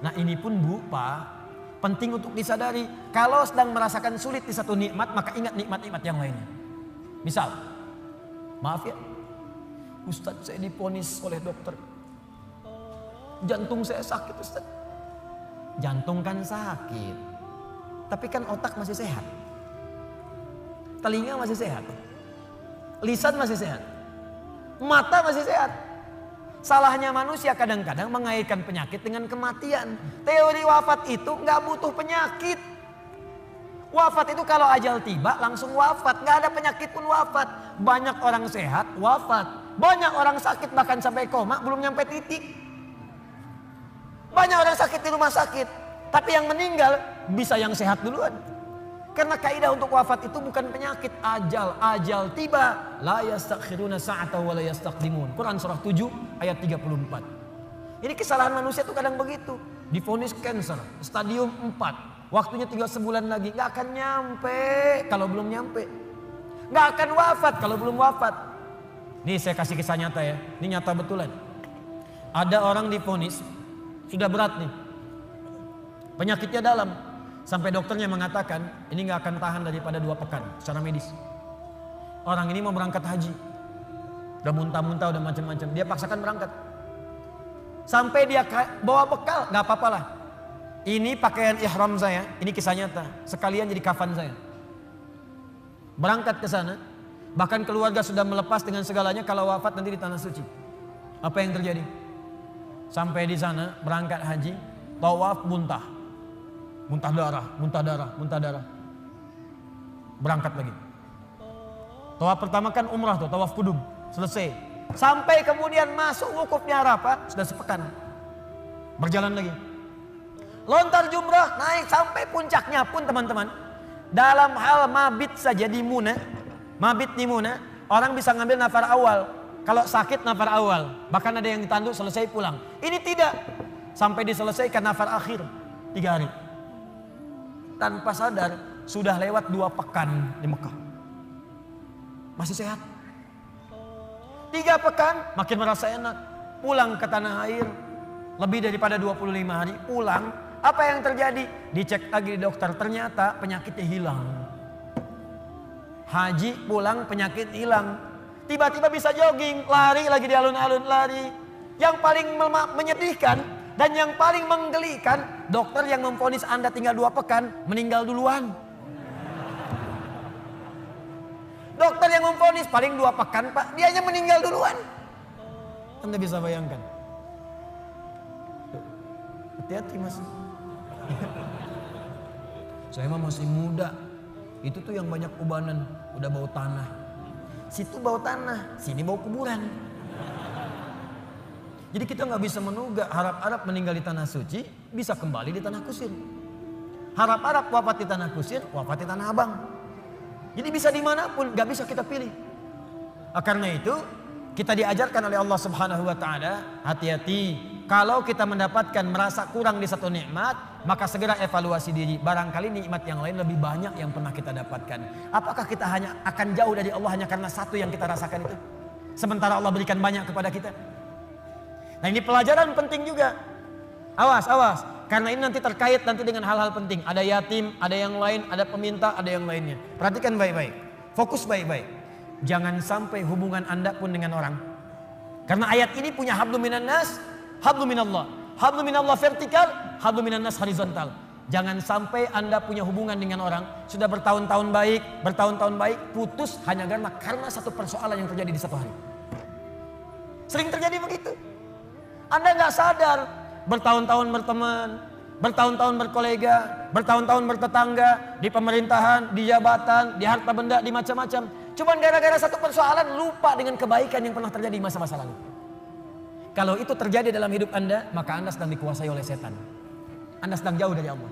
Nah ini pun Bu, Pak, penting untuk disadari. Kalau sedang merasakan sulit di satu nikmat, maka ingat nikmat-nikmat yang lainnya. Misal, maaf ya, Ustadz saya diponis oleh dokter, jantung saya sakit Ustadz. Jantung kan sakit, tapi kan otak masih sehat, telinga masih sehat, lisan masih sehat, mata masih sehat. Salahnya manusia kadang-kadang mengaitkan penyakit dengan kematian. Teori wafat itu nggak butuh penyakit. Wafat itu kalau ajal tiba langsung wafat, nggak ada penyakit pun wafat. Banyak orang sehat wafat, banyak orang sakit bahkan sampai koma belum nyampe titik. Banyak orang sakit di rumah sakit, tapi yang meninggal bisa yang sehat duluan. Karena kaidah untuk wafat itu bukan penyakit, ajal tiba. La yastakhiruna sa'ata wa la yastaqdimun. Quran surah 7 ayat 34. Ini kesalahan manusia itu kadang begitu. Divonis cancer, stadium 4. Waktunya tinggal sebulan lagi, gak akan nyampe kalau belum nyampe. Gak akan wafat kalau belum wafat. Nih saya kasih kisah nyata ya, ini nyata betulan. Ada orang divonis sudah berat nih, penyakitnya dalam, sampai dokternya mengatakan ini gak akan tahan daripada 2 pekan secara medis. Orang ini mau berangkat haji, udah muntah-muntah, udah macam-macam, dia paksakan berangkat. Sampai dia bawa bekal, gak apa-apa lah. Ini pakaian ihram saya, ini kisah nyata, sekalian jadi kafan saya. Berangkat ke sana, bahkan keluarga sudah melepas dengan segalanya, kalau wafat nanti di tanah suci. Apa yang terjadi? Sampai di sana berangkat haji, tawaf muntah darah. Berangkat lagi. Tawaf pertama kan umrah tuh, tawaf kudum, selesai. Sampai kemudian masuk wukuf di Arafah, sudah sepekan. Berjalan lagi. Lontar jumrah, naik sampai puncaknya pun teman-teman. Dalam hal mabit saja di Muna, orang bisa ngambil nafar awal. Kalau sakit nafar awal, bahkan ada yang ditanduk selesai pulang. Ini tidak, sampai diselesaikan nafar akhir 3 hari. Tanpa sadar sudah lewat 2 pekan di Mekah. Masih sehat. 3 pekan makin merasa enak. Pulang ke tanah air, lebih daripada 25 hari pulang. Apa yang terjadi? Dicek lagi di dokter, ternyata penyakitnya hilang. Haji pulang penyakit hilang. Tiba-tiba bisa jogging, lari lagi di alun-alun, lari. Yang paling menyedihkan dan yang paling menggelikan, dokter yang memvonis Anda tinggal 2 pekan meninggal duluan. Dokter yang memvonis paling 2 pekan Pak, dianya meninggal duluan. Anda bisa bayangkan. Hati-hati Mas. Saya mah masih muda. Itu tuh yang banyak ubanan, udah bau tanah. Situ bau tanah, sini bau kuburan. Jadi kita nggak bisa menugak harap-harap meninggal di tanah suci, bisa kembali di tanah kusir. Harap-harap wafat di tanah kusir, wafat di tanah abang. Jadi bisa dimanapun, nggak bisa kita pilih. Karena itu kita diajarkan oleh Allah Subhanahu Wa Taala, hati-hati. Kalau kita mendapatkan merasa kurang di satu nikmat, maka segera evaluasi diri. Barangkali nikmat yang lain lebih banyak yang pernah kita dapatkan. Apakah kita hanya akan jauh dari Allah hanya karena satu yang kita rasakan itu? Sementara Allah berikan banyak kepada kita. Nah ini pelajaran penting juga. Awas, awas. Karena ini nanti terkait nanti dengan hal-hal penting. Ada yatim, ada yang lain, ada peminta, ada yang lainnya. Perhatikan baik-baik. Fokus baik-baik. Jangan sampai hubungan Anda pun dengan orang. Karena ayat ini punya hablum minan nas, hablum minallah. Hablum minallah vertikal, hablum minan nas horizontal. Jangan sampai Anda punya hubungan dengan orang sudah bertahun-tahun baik, putus hanya karena satu persoalan yang terjadi di satu hari. Sering terjadi begitu. Anda nggak sadar, bertahun-tahun berteman, bertahun-tahun berkolega, bertahun-tahun bertetangga, di pemerintahan, di jabatan, di harta benda, di macam-macam. Cuman gara-gara satu persoalan lupa dengan kebaikan yang pernah terjadi di masa-masa lalu. Kalau itu terjadi dalam hidup Anda, maka Anda sedang dikuasai oleh setan. Anda sedang jauh dari Allah.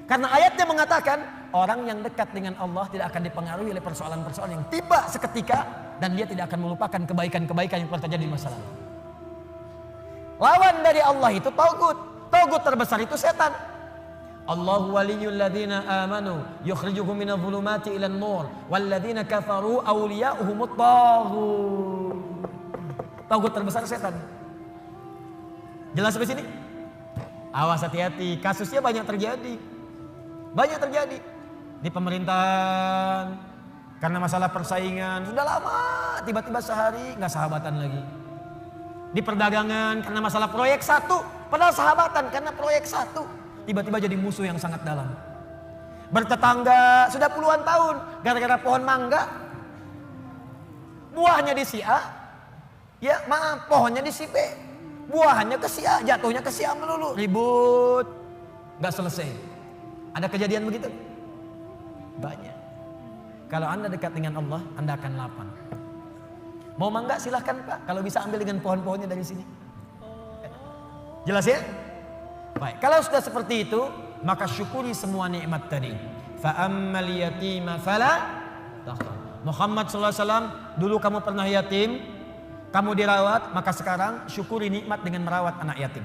Karena ayatnya mengatakan orang yang dekat dengan Allah tidak akan dipengaruhi oleh persoalan-persoalan yang tiba seketika, dan dia tidak akan melupakan kebaikan-kebaikan yang pernah terjadi di masa lalu. Lawan dari Allah itu tagut. Tagut terbesar itu setan. Allahu waliyyul ladzina amanu yukhrijuhum minadh dhulumati ilan nur wal ladzina kafaru awliya'uhumut taghut. Tagut terbesar setan. Jelas sampai sini? Awas, hati-hati, kasusnya banyak terjadi. Banyak terjadi di pemerintahan karena masalah persaingan. Sudah lama tiba-tiba sehari nggak sahabatan lagi. Di perdagangan karena masalah proyek satu, padahal sahabatan karena proyek satu, tiba-tiba jadi musuh yang sangat dalam. Bertetangga sudah puluhan tahun gara-gara pohon mangga, buahnya di si A, ya maaf, pohonnya di si B, buahnya ke si A, jatuhnya ke si A melulu, ribut, nggak selesai. Ada kejadian begitu? Banyak. Kalau Anda dekat dengan Allah, Anda akan lapang. Mau mangga silahkan Pak, kalau bisa ambil dengan pohon-pohonnya dari sini. Jelas ya? Baik, kalau sudah seperti itu, maka syukuri semua nikmat tadi. Fa ammal yatima fala taqhar. Muhammad SAW, dulu kamu pernah yatim, kamu dirawat, maka sekarang syukuri nikmat dengan merawat anak yatim.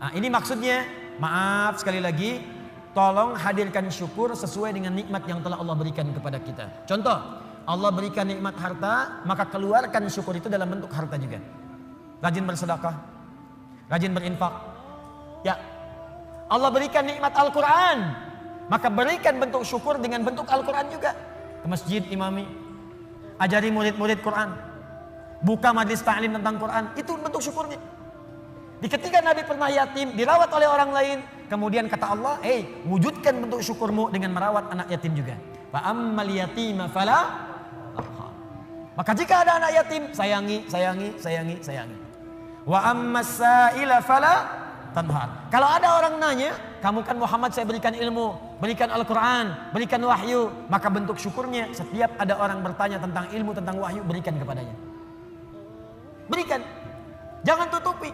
Nah, ini maksudnya, maaf sekali lagi, tolong hadirkan syukur sesuai dengan nikmat yang telah Allah berikan kepada kita. Contoh, Allah berikan nikmat harta, maka keluarkan syukur itu dalam bentuk harta juga. Rajin bersedekah, rajin berinfak. Ya, Allah berikan nikmat Al-Quran, maka berikan bentuk syukur dengan bentuk Al-Quran juga. Ke masjid imami, ajari murid-murid Quran, buka majlis ta'lim tentang Quran, itu bentuk syukurnya. Di ketika Nabi pernah yatim, dirawat oleh orang lain, kemudian kata Allah, wujudkan bentuk syukurmu dengan merawat anak yatim juga. Fa ammal yatima fala taqhar. Maka jika ada anak yatim, sayangi, sayangi, sayangi, sayangi. Wa ammas sa'ila fala tanhar. Kalau ada orang nanya, kamu kan Muhammad saya berikan ilmu, berikan Al-Quran, berikan wahyu, maka bentuk syukurnya setiap ada orang bertanya tentang ilmu, tentang wahyu, berikan kepadanya. Berikan. Jangan tutupi.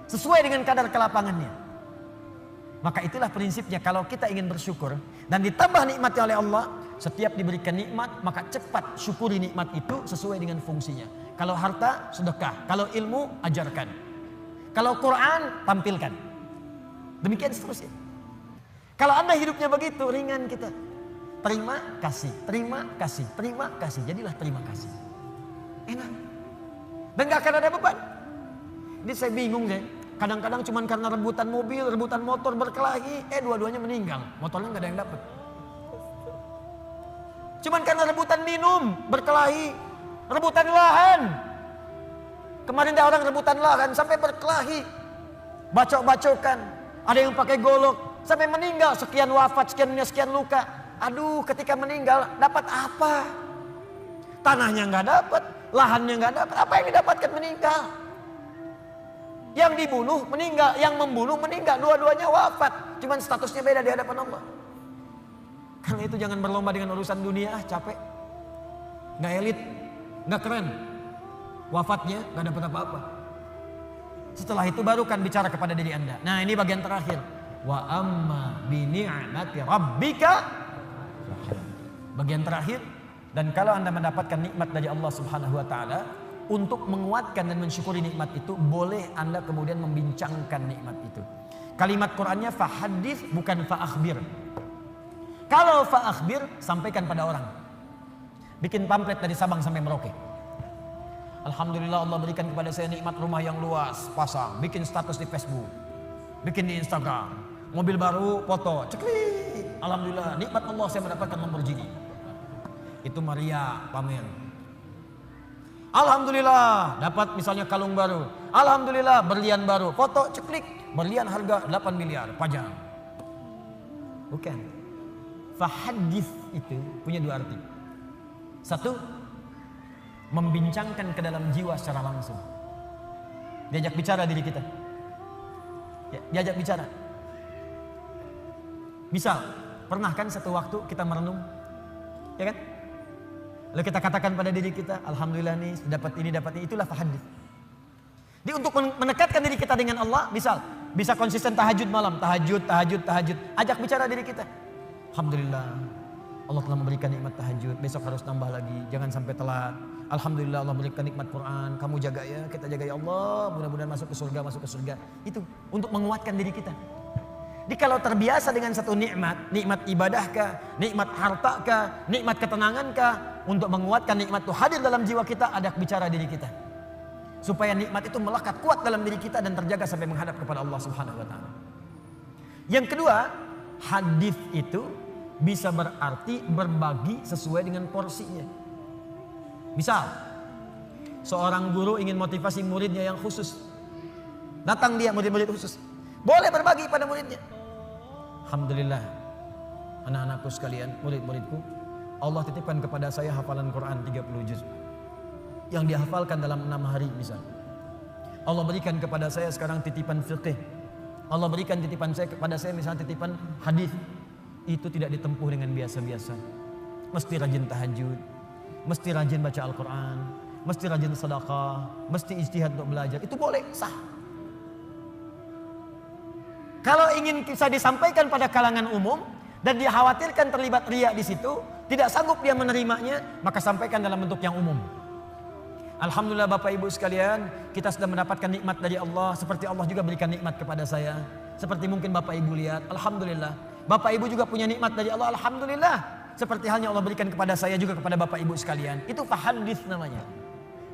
Sesuai dengan kadar kelapangannya. Maka itulah prinsipnya, kalau kita ingin bersyukur dan ditambah nikmatnya oleh Allah, setiap diberikan nikmat maka cepat syukuri nikmat itu sesuai dengan fungsinya. Kalau harta, sedekah. Kalau ilmu, ajarkan. Kalau Quran, tampilkan. Demikian seterusnya. Kalau Anda hidupnya begitu, ringan kita. Terima kasih, terima kasih, terima kasih. Jadilah terima kasih. Enak. Dan gak akan ada beban. Ini saya bingung deh. Kadang-kadang cuma karena rebutan mobil, rebutan motor berkelahi, dua-duanya meninggal. Motornya nggak ada yang dapat. Cuman karena rebutan minum, berkelahi, rebutan lahan. Kemarin ada orang rebutan lahan sampai berkelahi, bacok-bacokan. Ada yang pakai golok sampai meninggal, sekian wafat, sekian luka. Aduh, ketika meninggal dapat apa? Tanahnya nggak dapat, lahannya nggak dapat. Apa yang didapatkan meninggal? Yang dibunuh meninggal, yang membunuh meninggal, dua-duanya wafat. Cuman statusnya beda di hadapan Allah. Karena itu jangan berlomba dengan urusan dunia, capek. Nggak elit, nggak keren. Wafatnya nggak dapat apa-apa. Setelah itu baru kan bicara kepada diri Anda. Nah, ini bagian terakhir. Wa amma bi ni'mati rabbika. Bagian terakhir, dan kalau Anda mendapatkan nikmat dari Allah Subhanahu wa taala, untuk menguatkan dan mensyukuri nikmat itu, boleh Anda kemudian membincangkan nikmat itu. Kalimat Qur'annya fahadits, bukan fa'akhbir. Kalau fa'akhbir, sampaikan pada orang. Bikin pamflet dari Sabang sampai Merauke. Alhamdulillah Allah berikan kepada saya nikmat rumah yang luas, pasang. Bikin status di Facebook, bikin di Instagram. Mobil baru, foto, ceklik. Alhamdulillah, nikmat Allah saya mendapatkan Lamborghini. Itu Maria pamer. Alhamdulillah dapat misalnya kalung baru. Alhamdulillah berlian baru. Foto ceklik. Berlian harga 8 miliar. Pajang. Bukan. Fahadits itu punya dua arti. Satu, membincangkan ke dalam jiwa secara langsung. Diajak bicara diri kita. Ya, diajak bicara. Misal, pernah kan satu waktu kita merenung? Ya kan? Lalu kita katakan pada diri kita, alhamdulillah nih dapat ini, itulah fahadits. Jadi untuk mendekatkan diri kita dengan Allah, misal bisa konsisten tahajud malam, tahajud. Ajak bicara diri kita. Alhamdulillah, Allah telah memberikan nikmat tahajud. Besok harus tambah lagi, jangan sampai telat. Alhamdulillah Allah memberikan nikmat Quran. Kamu jaga ya, kita jaga ya Allah. Mudah-mudahan masuk ke surga. Itu untuk menguatkan diri kita. Jadi kalau terbiasa dengan satu nikmat ibadahkah, nikmat hartakah, nikmat ketenangankah, untuk menguatkan nikmat itu hadir dalam jiwa kita, ajak bicara diri kita. Supaya nikmat itu melekat kuat dalam diri kita dan terjaga sampai menghadap kepada Allah Subhanahu wa taala. Yang kedua, hadis itu bisa berarti berbagi sesuai dengan porsinya. Misal, seorang guru ingin motivasi muridnya yang khusus. Datang dia murid-murid khusus. Boleh berbagi pada muridnya. Alhamdulillah, anak-anakku sekalian, murid-muridku, Allah titipkan kepada saya hafalan Quran 30 juz. Yang dihafalkan dalam 6 hari misal. Allah berikan kepada saya sekarang titipan fiqh. Allah berikan titipan saya kepada saya misalnya titipan hadis. Itu tidak ditempuh dengan biasa-biasa. Mesti rajin tahajud, mesti rajin baca Al-Quran, mesti rajin sedekah, mesti ijtihad untuk belajar. Itu boleh, sah. Kalau ingin bisa disampaikan pada kalangan umum dan dikhawatirkan terlibat riya di situ, tidak sanggup dia menerimanya, maka sampaikan dalam bentuk yang umum. Alhamdulillah Bapak Ibu sekalian, kita sudah mendapatkan nikmat dari Allah seperti Allah juga berikan nikmat kepada saya. Seperti mungkin Bapak Ibu lihat, alhamdulillah. Bapak Ibu juga punya nikmat dari Allah, alhamdulillah. Seperti halnya Allah berikan kepada saya juga kepada Bapak Ibu sekalian. Itu fahadits namanya.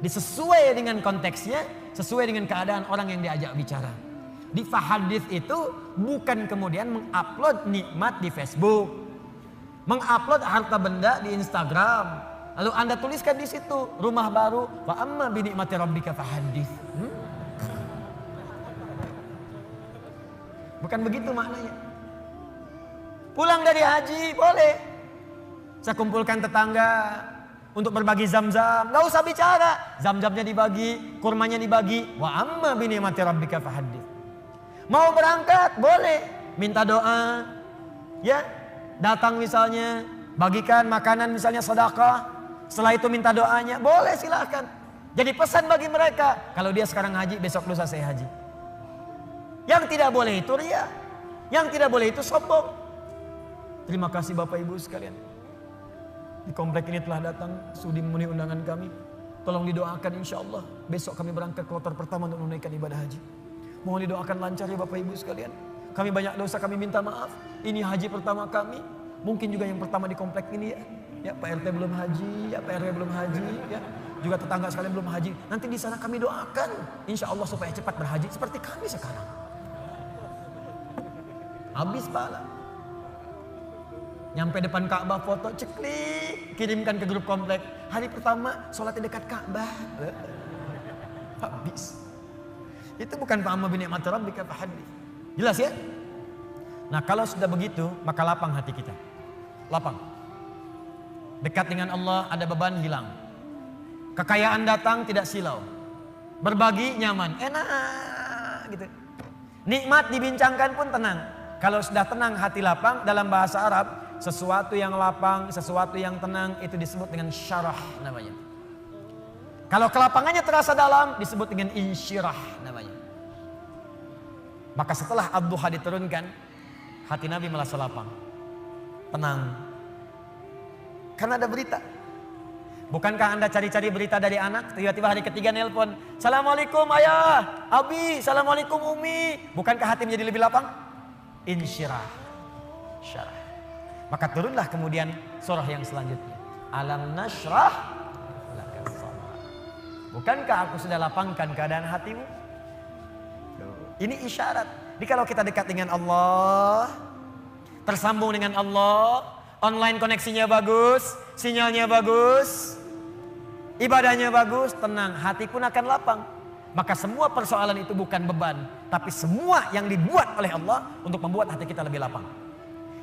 Disesuai dengan konteksnya, sesuai dengan keadaan orang yang diajak bicara. Di fahadits itu bukan kemudian mengupload nikmat di Facebook, mengupload harta benda di Instagram, lalu Anda tuliskan di situ rumah baru, wa amma bi ni'mati rabbika fahadits. Bukan begitu maknanya. Pulang dari haji boleh. Saya kumpulkan tetangga untuk berbagi zam-zam, nggak usah bicara, zam-zamnya dibagi, kurmanya dibagi, wa amma bi ni'mati rabbika fahadits. Mau berangkat boleh, minta doa, ya, datang misalnya, bagikan makanan misalnya sedekah, setelah itu minta doanya, boleh silakan. Jadi pesan bagi mereka, kalau dia sekarang haji, besok lusa saya haji. Yang tidak boleh itu riya, yang tidak boleh itu sombong. Terima kasih Bapak Ibu sekalian. Di komplek ini telah datang sudi memenuhi undangan kami. Tolong didoakan insya Allah besok kami berangkat kloter pertama untuk menunaikan ibadah haji. Mohon didoakan lancar ya Bapak Ibu sekalian. Kami banyak dosa, kami minta maaf. Ini haji pertama kami. Mungkin juga yang pertama di komplek ini ya. Ya Pak RT belum haji, ya Pak RW belum haji, ya. Juga tetangga sekalian belum haji. Nanti di sana kami doakan insya Allah supaya cepat berhaji seperti kami sekarang. Habis pahala. Nyampe depan Ka'bah foto ceklik, kirimkan ke grup komplek. Hari pertama sholatnya dekat Ka'bah. Habis. Itu bukan fa'amma bi ni'mati rabbika fahadits. Jelas ya? Nah, kalau sudah begitu, maka lapang hati kita. Lapang. Dekat dengan Allah, ada beban hilang. Kekayaan datang tidak silau. Berbagi nyaman, enak gitu. Nikmat dibincangkan pun tenang. Kalau sudah tenang hati lapang, dalam bahasa Arab, sesuatu yang lapang, sesuatu yang tenang itu disebut dengan syarah namanya. Kalau kelapangannya terasa dalam disebut dengan insyirah namanya. Maka setelah Ad-Duha diturunkan, hati Nabi merasa lapang, tenang. Karena ada berita. Bukankah Anda cari-cari berita dari anak, tiba-tiba hari ketiga nelpon, Assalamualaikum ayah, abi, Assalamualaikum umi. Bukankah hati menjadi lebih lapang? Insyirah, syarah. Maka turunlah kemudian surah yang selanjutnya. Alam nashrah. Bukankah aku sudah lapangkan keadaan hatimu? Ini isyarat. Jadi kalau kita dekat dengan Allah, tersambung dengan Allah, online koneksinya bagus, sinyalnya bagus, ibadahnya bagus, tenang, hati pun akan lapang. Maka semua persoalan itu bukan beban, tapi semua yang dibuat oleh Allah untuk membuat hati kita lebih lapang.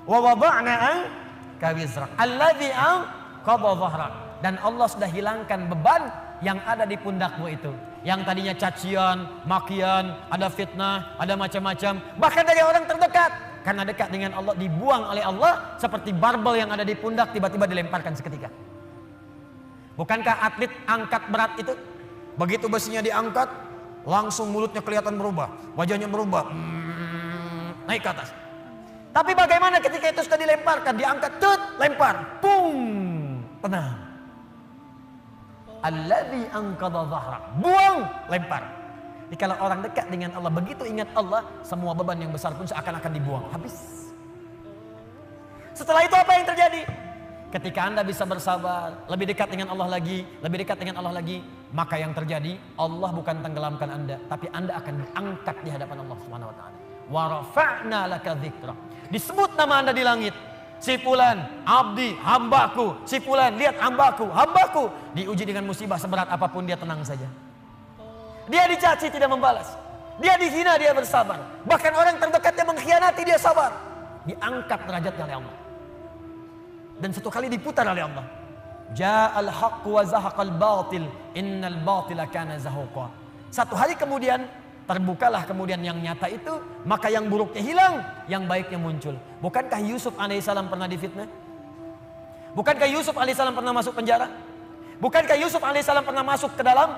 Wa wada'na anka wizrak alladzi anqadha dhahrak. Dan Allah sudah hilangkan beban yang ada di pundakmu itu. Yang tadinya cacian, makian, ada fitnah, ada macam-macam. Bahkan dari orang terdekat. Karena dekat dengan Allah dibuang oleh Allah. Seperti barbel yang ada di pundak tiba-tiba dilemparkan seketika. Bukankah atlet angkat berat itu? Begitu besinya diangkat, Langsung mulutnya kelihatan berubah, wajahnya berubah, naik ke atas. Tapi bagaimana ketika itu sudah dilemparkan, diangkat, lempar, pung, tenang. Alladzi anqadha dhahrak, buang, lempar. Jadi kalau orang dekat dengan Allah, begitu ingat Allah, semua beban yang besar pun seakan-akan dibuang, habis. Setelah itu apa yang terjadi? Ketika Anda bisa bersabar, lebih dekat dengan Allah lagi, lebih dekat dengan Allah lagi, maka yang terjadi, Allah bukan tenggelamkan Anda, tapi Anda akan diangkat di hadapan Allah Subhanahu wa taala. Wa rafa'na laka dzikra. Disebut nama Anda di langit. Si fulan, abdi, hambaku. Si fulan, lihat hambaku, hambaku. Diuji dengan musibah seberat apapun, dia tenang saja. Dia dicaci tidak membalas. Dia dihina, dia bersabar. Bahkan orang terdekatnya mengkhianati, dia sabar. Diangkat derajatnya oleh Allah. Dan satu kali diputar oleh Allah. Ja'al haqqu wa zahaqal batil, innal batila kana zahuqa. Satu hari kemudian terbukalah kemudian yang nyata itu, maka yang buruknya hilang, yang baiknya muncul. Bukankah Yusuf alaihissalam pernah difitnah? Bukankah Yusuf alaihissalam pernah masuk penjara? Bukankah Yusuf alaihissalam pernah masuk ke dalam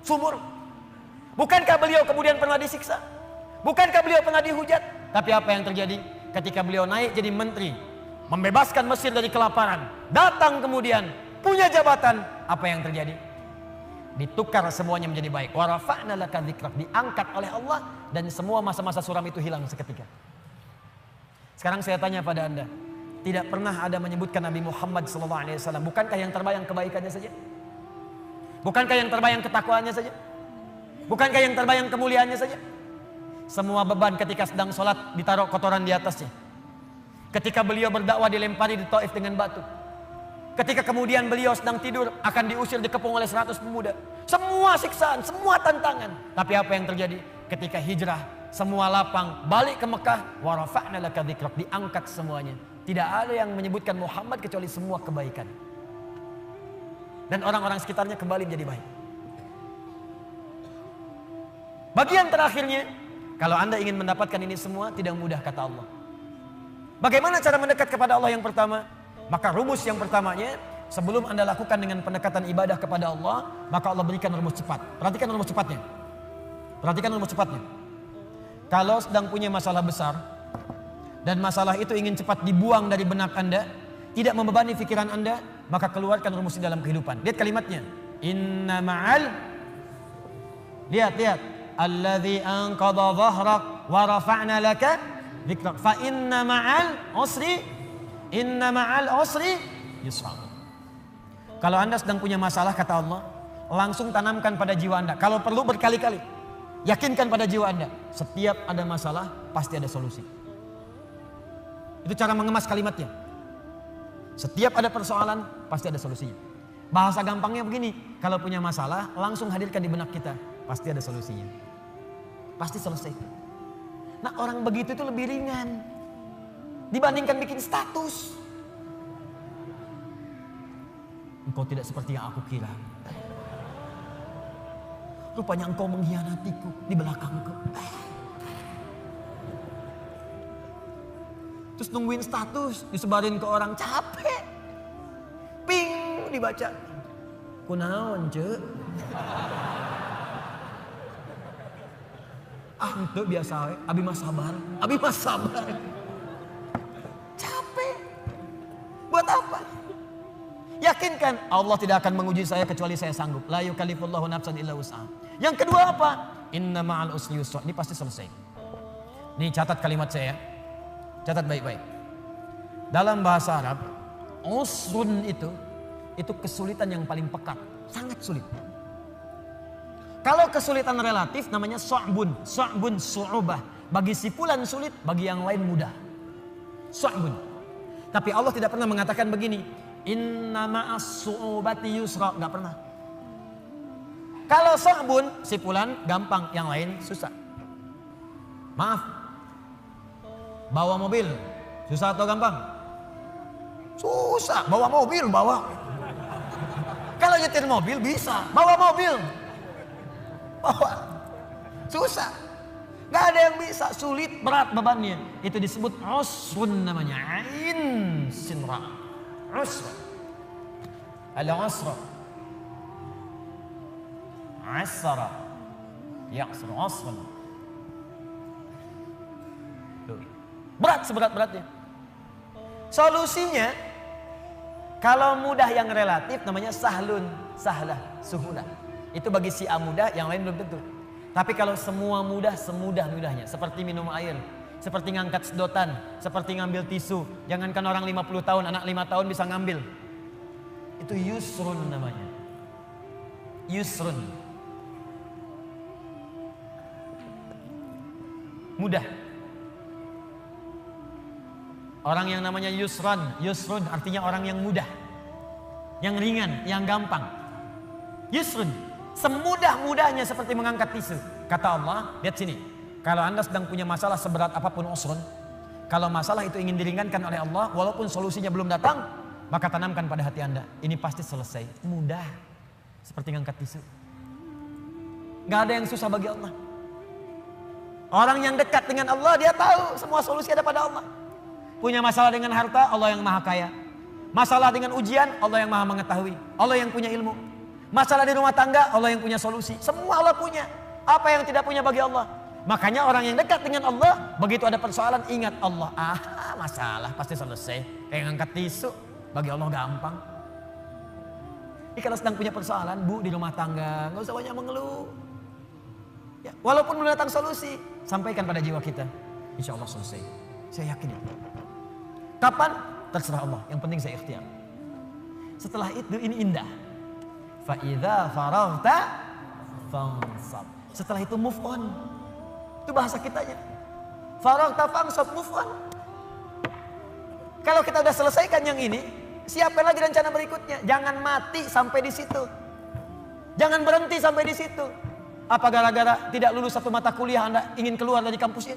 sumur? Bukankah beliau kemudian pernah disiksa? Bukankah beliau pernah dihujat? Tapi apa yang terjadi? Ketika beliau naik jadi menteri, membebaskan Mesir dari kelaparan, datang kemudian punya jabatan, apa yang terjadi? Ditukar semuanya menjadi baik. Wa rafa'na laka dzikrak, diangkat oleh Allah, dan semua masa-masa suram itu hilang seketika. Sekarang saya tanya pada Anda, tidak pernah ada menyebutkan Nabi Muhammad SAW, bukankah yang terbayang kebaikannya saja? Bukankah yang terbayang ketakwaannya saja? Bukankah yang terbayang kemuliaannya saja? Semua beban ketika sedang sholat ditaruh kotoran di atasnya. Ketika beliau berdakwah dilempari di Taif dengan batu. Ketika kemudian beliau sedang tidur akan diusir, dikepung oleh 100 pemuda. Semua siksaan, semua tantangan. Tapi apa yang terjadi? Ketika hijrah, semua lapang, balik ke Mekah, wa rafa'na laka dzikrak, diangkat semuanya. Tidak ada yang menyebutkan Muhammad kecuali semua kebaikan. Dan orang-orang sekitarnya kembali menjadi baik. Bagian terakhirnya, kalau Anda ingin mendapatkan ini semua, tidak mudah kata Allah. Bagaimana cara mendekat kepada Allah yang pertama? Maka rumus yang pertamanya, sebelum Anda lakukan dengan pendekatan ibadah kepada Allah, maka Allah berikan rumus cepat. Perhatikan rumus cepatnya. Perhatikan rumus cepatnya. Kalau sedang punya masalah besar, dan masalah itu ingin cepat dibuang dari benak Anda, tidak membebani pikiran Anda, maka keluarkan rumus di dalam kehidupan. Lihat kalimatnya. Inna ma'al, lihat. Alladzi anqadha dhahrak wa rafa'na laka dzikrak. Fa inna ma'al usri yusra. Kalau Anda sedang punya masalah, kata Allah, langsung tanamkan pada jiwa Anda. Kalau perlu berkali-kali, yakinkan pada jiwa Anda, setiap ada masalah pasti ada solusi. Itu cara mengemas kalimatnya. Setiap ada persoalan pasti ada solusinya. Bahasa gampangnya begini, kalau punya masalah langsung hadirkan di benak kita, pasti ada solusinya. Pasti selesai. Nah, orang begitu itu lebih ringan dibandingkan bikin status. Engkau tidak seperti yang aku kira. Rupanya engkau mengkhianatiku di belakangku. Terus nungguin status, disebarin ke orang, capek. Ping, dibaca. Kunaon, cek. Itu biasa, abi mas sabar. Capek. Buat apa? Yakinkan Allah tidak akan menguji saya kecuali saya sanggup. La yukallifullahu nafsan illa wus'aha. Yang kedua apa? Inna ma'al usri yusra. Ini pasti selesai. Nih catat kalimat saya. Catat baik-baik. Dalam bahasa Arab, usrun itu kesulitan yang paling pekat, sangat sulit. Kalau kesulitan relatif namanya su'bun, su'ubah. Bagi si fulan sulit, bagi yang lain mudah. Su'bun. Tapi Allah tidak pernah mengatakan begini, inna ma'as su'ubati yusra, enggak pernah. Kalau su'bun, si fulan gampang, yang lain susah. Maaf. Bawa mobil, susah atau gampang? Susah, bawa mobil, bawa. Kalau nyetir mobil bisa, bawa mobil. Bawa. Susah. Gak ada yang bisa, sulit, berat bebannya. Itu disebut usrun namanya. Ain sinra. Usra. Al-usra. Asara. ya'sru 'usran. Berat seberat-beratnya. Solusinya, kalau mudah yang relatif namanya sahlun, sahlah, suhulah. Itu bagi si A mudah, yang lain belum tentu. Tapi kalau semua mudah, semudah-mudahnya. Seperti minum air, seperti ngangkat sedotan, seperti ngambil tisu. Jangankan orang 50 tahun, anak 5 tahun bisa ngambil. Itu yusrun namanya. Yusrun. Mudah. Orang yang namanya yusrun artinya orang yang mudah. Yang ringan, yang gampang. Yusrun. Semudah-mudahnya seperti mengangkat tisu. Kata Allah, lihat sini. Kalau Anda sedang punya masalah seberat apapun usrun, kalau masalah itu ingin diringankan oleh Allah, walaupun solusinya belum datang, maka tanamkan pada hati Anda, ini pasti selesai. Mudah. Seperti ngangkat tisu. Gak ada yang susah bagi Allah. Orang yang dekat dengan Allah, dia tahu semua solusi ada pada Allah. Punya masalah dengan harta, Allah yang maha kaya. Masalah dengan ujian, Allah yang maha mengetahui. Allah yang punya ilmu. Masalah di rumah tangga, Allah yang punya solusi. Semua Allah punya. Apa yang tidak punya bagi Allah? Makanya orang yang dekat dengan Allah, begitu ada persoalan, ingat Allah. Masalah pasti selesai. Kayak ngangkat tisu, bagi Allah gampang. Jadi kalau sedang punya persoalan, Bu, di rumah tangga, gak usah banyak mengeluh. Ya, walaupun belum datang solusi, sampaikan pada jiwa kita. Insya Allah selesai. Saya yakin itu. Kapan? Terserah Allah. Yang penting saya ikhtiar. Setelah itu ini indah. Fa'idha faraghta fansab. Setelah itu move on. Itu bahasa kitanya. Faraghta fansab, move on. Kalau kita udah selesaikan yang ini, siapkan lagi rencana berikutnya. Jangan mati sampai di situ. Jangan berhenti sampai di situ. Apa gara-gara tidak lulus satu mata kuliah Anda ingin keluar dari kampusnya?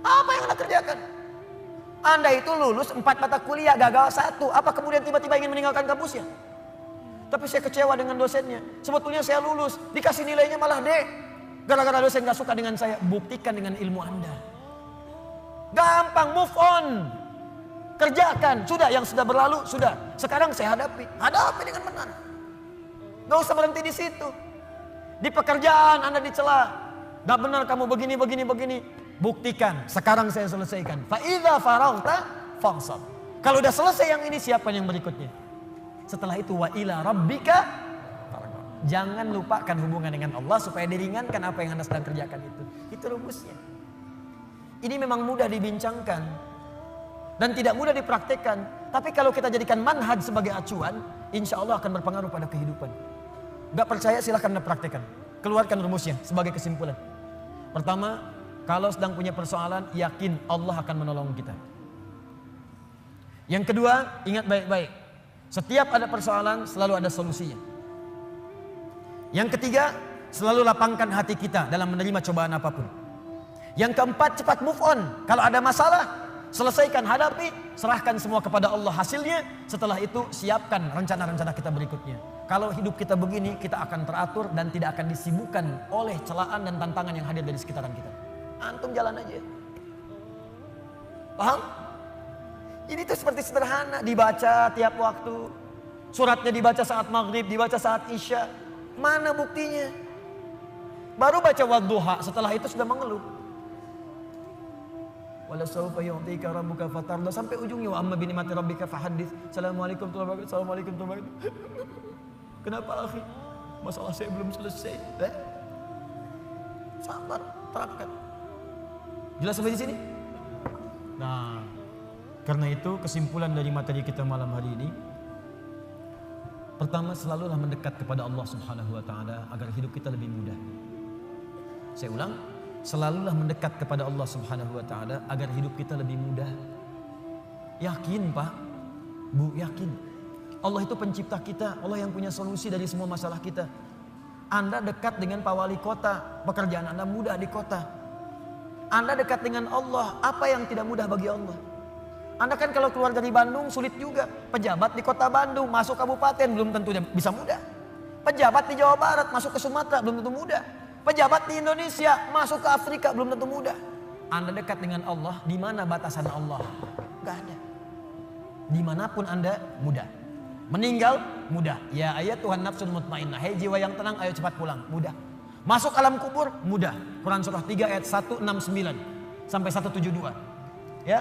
Apa yang Anda kerjakan? Anda itu lulus 4 mata kuliah, gagal 1. Apa kemudian tiba-tiba ingin meninggalkan kampusnya? Tapi saya kecewa dengan dosennya. Sebetulnya saya lulus, dikasih nilainya malah D. Gara-gara dosen gak suka dengan saya. Buktikan dengan ilmu Anda. Gampang, move on. Kerjakan, sudah yang sudah berlalu, sudah. Sekarang saya hadapi. Hadapi dengan benar. Gak usah berhenti di situ. Di pekerjaan Anda dicela. Gak benar kamu begini. Buktikan, sekarang saya selesaikan. Fa'idha faraghta fansab. Kalau udah selesai yang ini, siapkan yang berikutnya. Setelah itu wa ila rabbika farghab. Jangan lupakan hubungan dengan Allah supaya diringankan apa yang Anda sedang kerjakan itu. Itu rumusnya. Ini memang mudah dibincangkan dan tidak mudah dipraktekkan. Tapi kalau kita jadikan manhaj sebagai acuan, insya Allah akan berpengaruh pada kehidupan. Gak percaya silahkan Anda praktekkan. Keluarkan rumusnya sebagai kesimpulan. Pertama, kalau sedang punya persoalan, yakin Allah akan menolong kita. Yang kedua, ingat baik-baik. Setiap ada persoalan, selalu ada solusinya. Yang ketiga, selalu lapangkan hati kita dalam menerima cobaan apapun. Yang keempat, cepat move on. Kalau ada masalah, selesaikan, hadapi, serahkan semua kepada Allah hasilnya. Setelah itu, siapkan rencana-rencana kita berikutnya. Kalau hidup kita begini, kita akan teratur dan tidak akan disibukkan oleh celaan dan tantangan yang hadir dari sekitaran kita. Antum jalan aja. Paham? Ini tuh seperti sederhana, dibaca tiap waktu. Suratnya dibaca saat maghrib, dibaca saat isya. Mana buktinya? Baru baca wadduha, setelah itu sudah mengeluh. Wala sawfa yu'tika rabbuka fatarda, sampai ujungnya wa amma bi ni'mati rabbika fahaddits. Assalamualaikum warahmatullahi wabarakatuh. Assalamualaikum warahmatullahi wabarakatuh. Kenapa akhi? Masalah saya belum selesai. Sabar, terapkan. Jelas sampai di sini? Nah, karena itu kesimpulan dari materi kita malam hari ini, pertama, selalulah mendekat kepada Allah Subhanahu wa taala agar hidup kita lebih mudah. Saya ulang, selalulah mendekat kepada Allah Subhanahu wa taala agar hidup kita lebih mudah. Yakin, Pak? Bu, yakin. Allah itu pencipta kita, Allah yang punya solusi dari semua masalah kita. Anda dekat dengan Pak Wali Kota, pekerjaan Anda mudah di kota. Anda dekat dengan Allah, apa yang tidak mudah bagi Allah? Anda kan kalau keluar dari Bandung sulit juga. Pejabat di kota Bandung masuk kabupaten belum tentu bisa mudah. Pejabat di Jawa Barat masuk ke Sumatera belum tentu mudah. Pejabat di Indonesia masuk ke Afrika belum tentu mudah. Anda dekat dengan Allah, di mana batasan Allah? Gak ada. Dimanapun Anda mudah. Meninggal mudah. Ya ayat Tuhan nafsul mutmainnah. Hei jiwa yang tenang, ayo cepat pulang. Mudah. Masuk alam kubur mudah. Quran surah 3 ayat 169 sampai 172. Ya.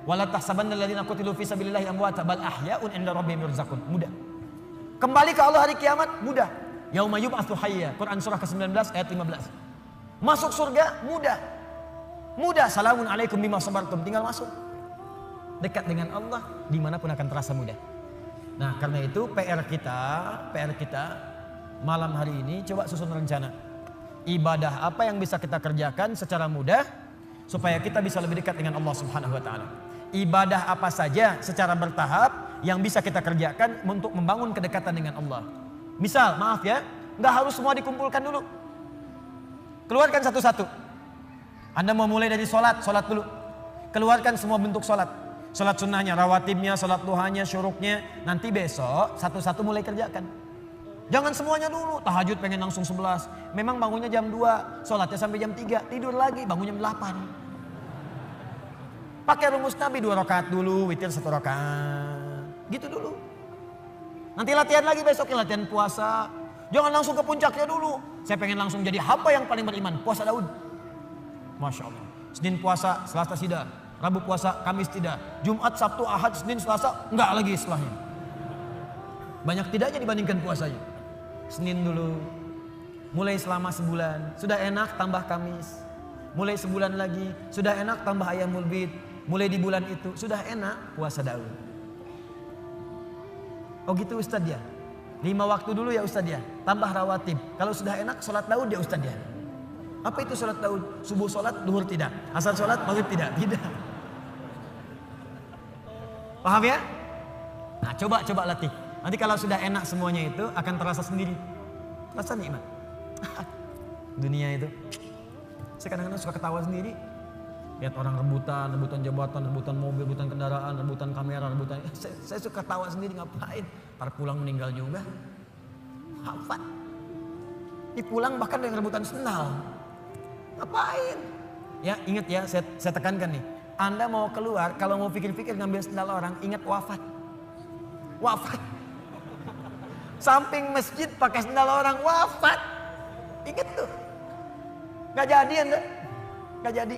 Wala tahsabanna alladziina qutilu fi sabilillahi amwata bal ahya'un 'inda rabbihim yurzaqun. Mudah. Kembali ke Allah hari kiamat mudah. Yauma yub'atsu hayya. Quran surah ke-19 ayat 15. Masuk surga mudah. Mudah. Salamun alaikum bima sabartum. Tinggal masuk. Dekat dengan Allah dimanapun akan terasa mudah. Nah, karena itu PR kita malam hari ini coba susun rencana. Ibadah apa yang bisa kita kerjakan secara mudah supaya kita bisa lebih dekat dengan Allah Subhanahu wa taala. Ibadah apa saja secara bertahap yang bisa kita kerjakan untuk membangun kedekatan dengan Allah. Misal, maaf ya, nggak harus semua dikumpulkan dulu. Keluarkan satu-satu. Anda mau mulai dari sholat dulu. Keluarkan semua bentuk sholat. Sholat sunnahnya, rawatibnya, sholat duhanya, syuruknya. Nanti besok satu-satu mulai kerjakan. Jangan semuanya dulu. Tahajud pengen langsung 11. Memang bangunnya jam 2. Sholatnya sampai jam 3. Tidur lagi, bangunnya jam 8. Pakai rumus Nabi 2 rakaat dulu, witir 1 rakaat. Gitu dulu. Nanti latihan lagi besoknya, latihan puasa. Jangan langsung ke puncaknya dulu. Saya pengen langsung jadi hamba yang paling beriman. Puasa Daud. Masya Allah. Senin puasa, Selasa tidak. Rabu puasa, Kamis tidak. Jumat, Sabtu, Ahad, Senin, Selasa. Enggak lagi setelahnya. Banyak tidaknya dibandingkan puasanya. Senin dulu. Mulai selama sebulan. Sudah enak tambah Kamis. Mulai sebulan lagi. Sudah enak tambah Ayyamul Bid. Mulai di bulan itu. Sudah enak puasa Daud. Oh gitu Ustadz ya. 5 waktu dulu ya Ustadz ya. Tambah rawatib. Kalau sudah enak sholat Daud ya Ustadz ya. Apa itu sholat Daud? Subuh sholat, duhur tidak. Asar sholat, maghrib tidak. Tidak. Paham ya? Nah coba latih. Nanti kalau sudah enak semuanya itu akan terasa sendiri. Rasa nikmat. Dunia itu. Saya kadang-kadang suka ketawa sendiri. Lihat orang rebutan jabatan, rebutan mobil, rebutan kendaraan, rebutan kamera, rebutan. Saya suka ketawa sendiri, ngapain? Ntar pulang meninggal juga. Hafat. Pulang bahkan dengan rebutan sendal. Ngapain? Ya ingat ya, saya tekankan nih. Anda mau keluar, kalau mau pikir-pikir ngambil sendal orang, ingat wafat. Wafat. Samping masjid pakai sendal orang, wafat. Ingat tuh. Gak jadi Anda. Gak jadi.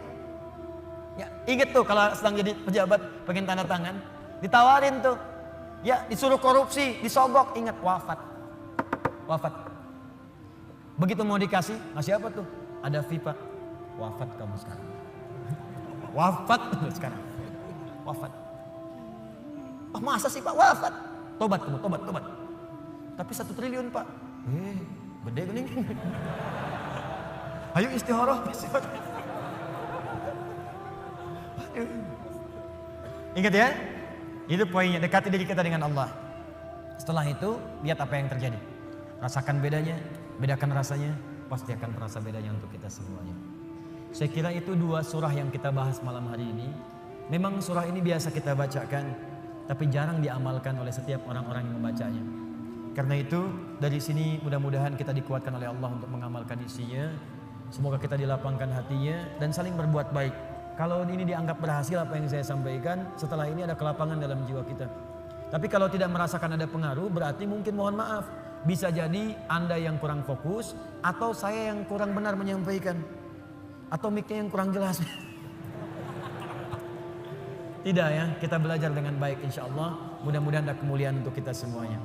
Ya, ingat tuh kalau sedang jadi pejabat pengen tanda tangan, ditawarin tuh. Ya, disuruh korupsi, disogok, ingat wafat. Wafat. Begitu mau dikasih, ngasih apa tuh? Ada FIFA. Wafat kamu sekarang. Wafat sekarang. Wafat. Oh masa sih Pak wafat? Tobat kamu, tobat. Tapi 1 triliun Pak. Gede gening. Ayo istihoroh. Ingat ya, itu poinnya, dekati diri kita dengan Allah. Setelah itu, lihat apa yang terjadi. Rasakan bedanya, bedakan rasanya, pasti akan terasa bedanya untuk kita semuanya. Saya kira itu 2 surah yang kita bahas malam hari ini. Memang surah ini biasa kita bacakan, tapi jarang diamalkan oleh setiap orang-orang yang membacanya. Karena itu, dari sini mudah-mudahan kita dikuatkan oleh Allah untuk mengamalkan isinya. Semoga kita dilapangkan hatinya dan saling berbuat baik. Kalau ini dianggap berhasil apa yang saya sampaikan, setelah ini ada kelapangan dalam jiwa kita. Tapi kalau tidak merasakan ada pengaruh, berarti mungkin mohon maaf. Bisa jadi Anda yang kurang fokus, atau saya yang kurang benar menyampaikan. Atau mic-nya yang kurang jelas. Tidak ya, kita belajar dengan baik insya Allah. Mudah-mudahan ada kemuliaan untuk kita semuanya.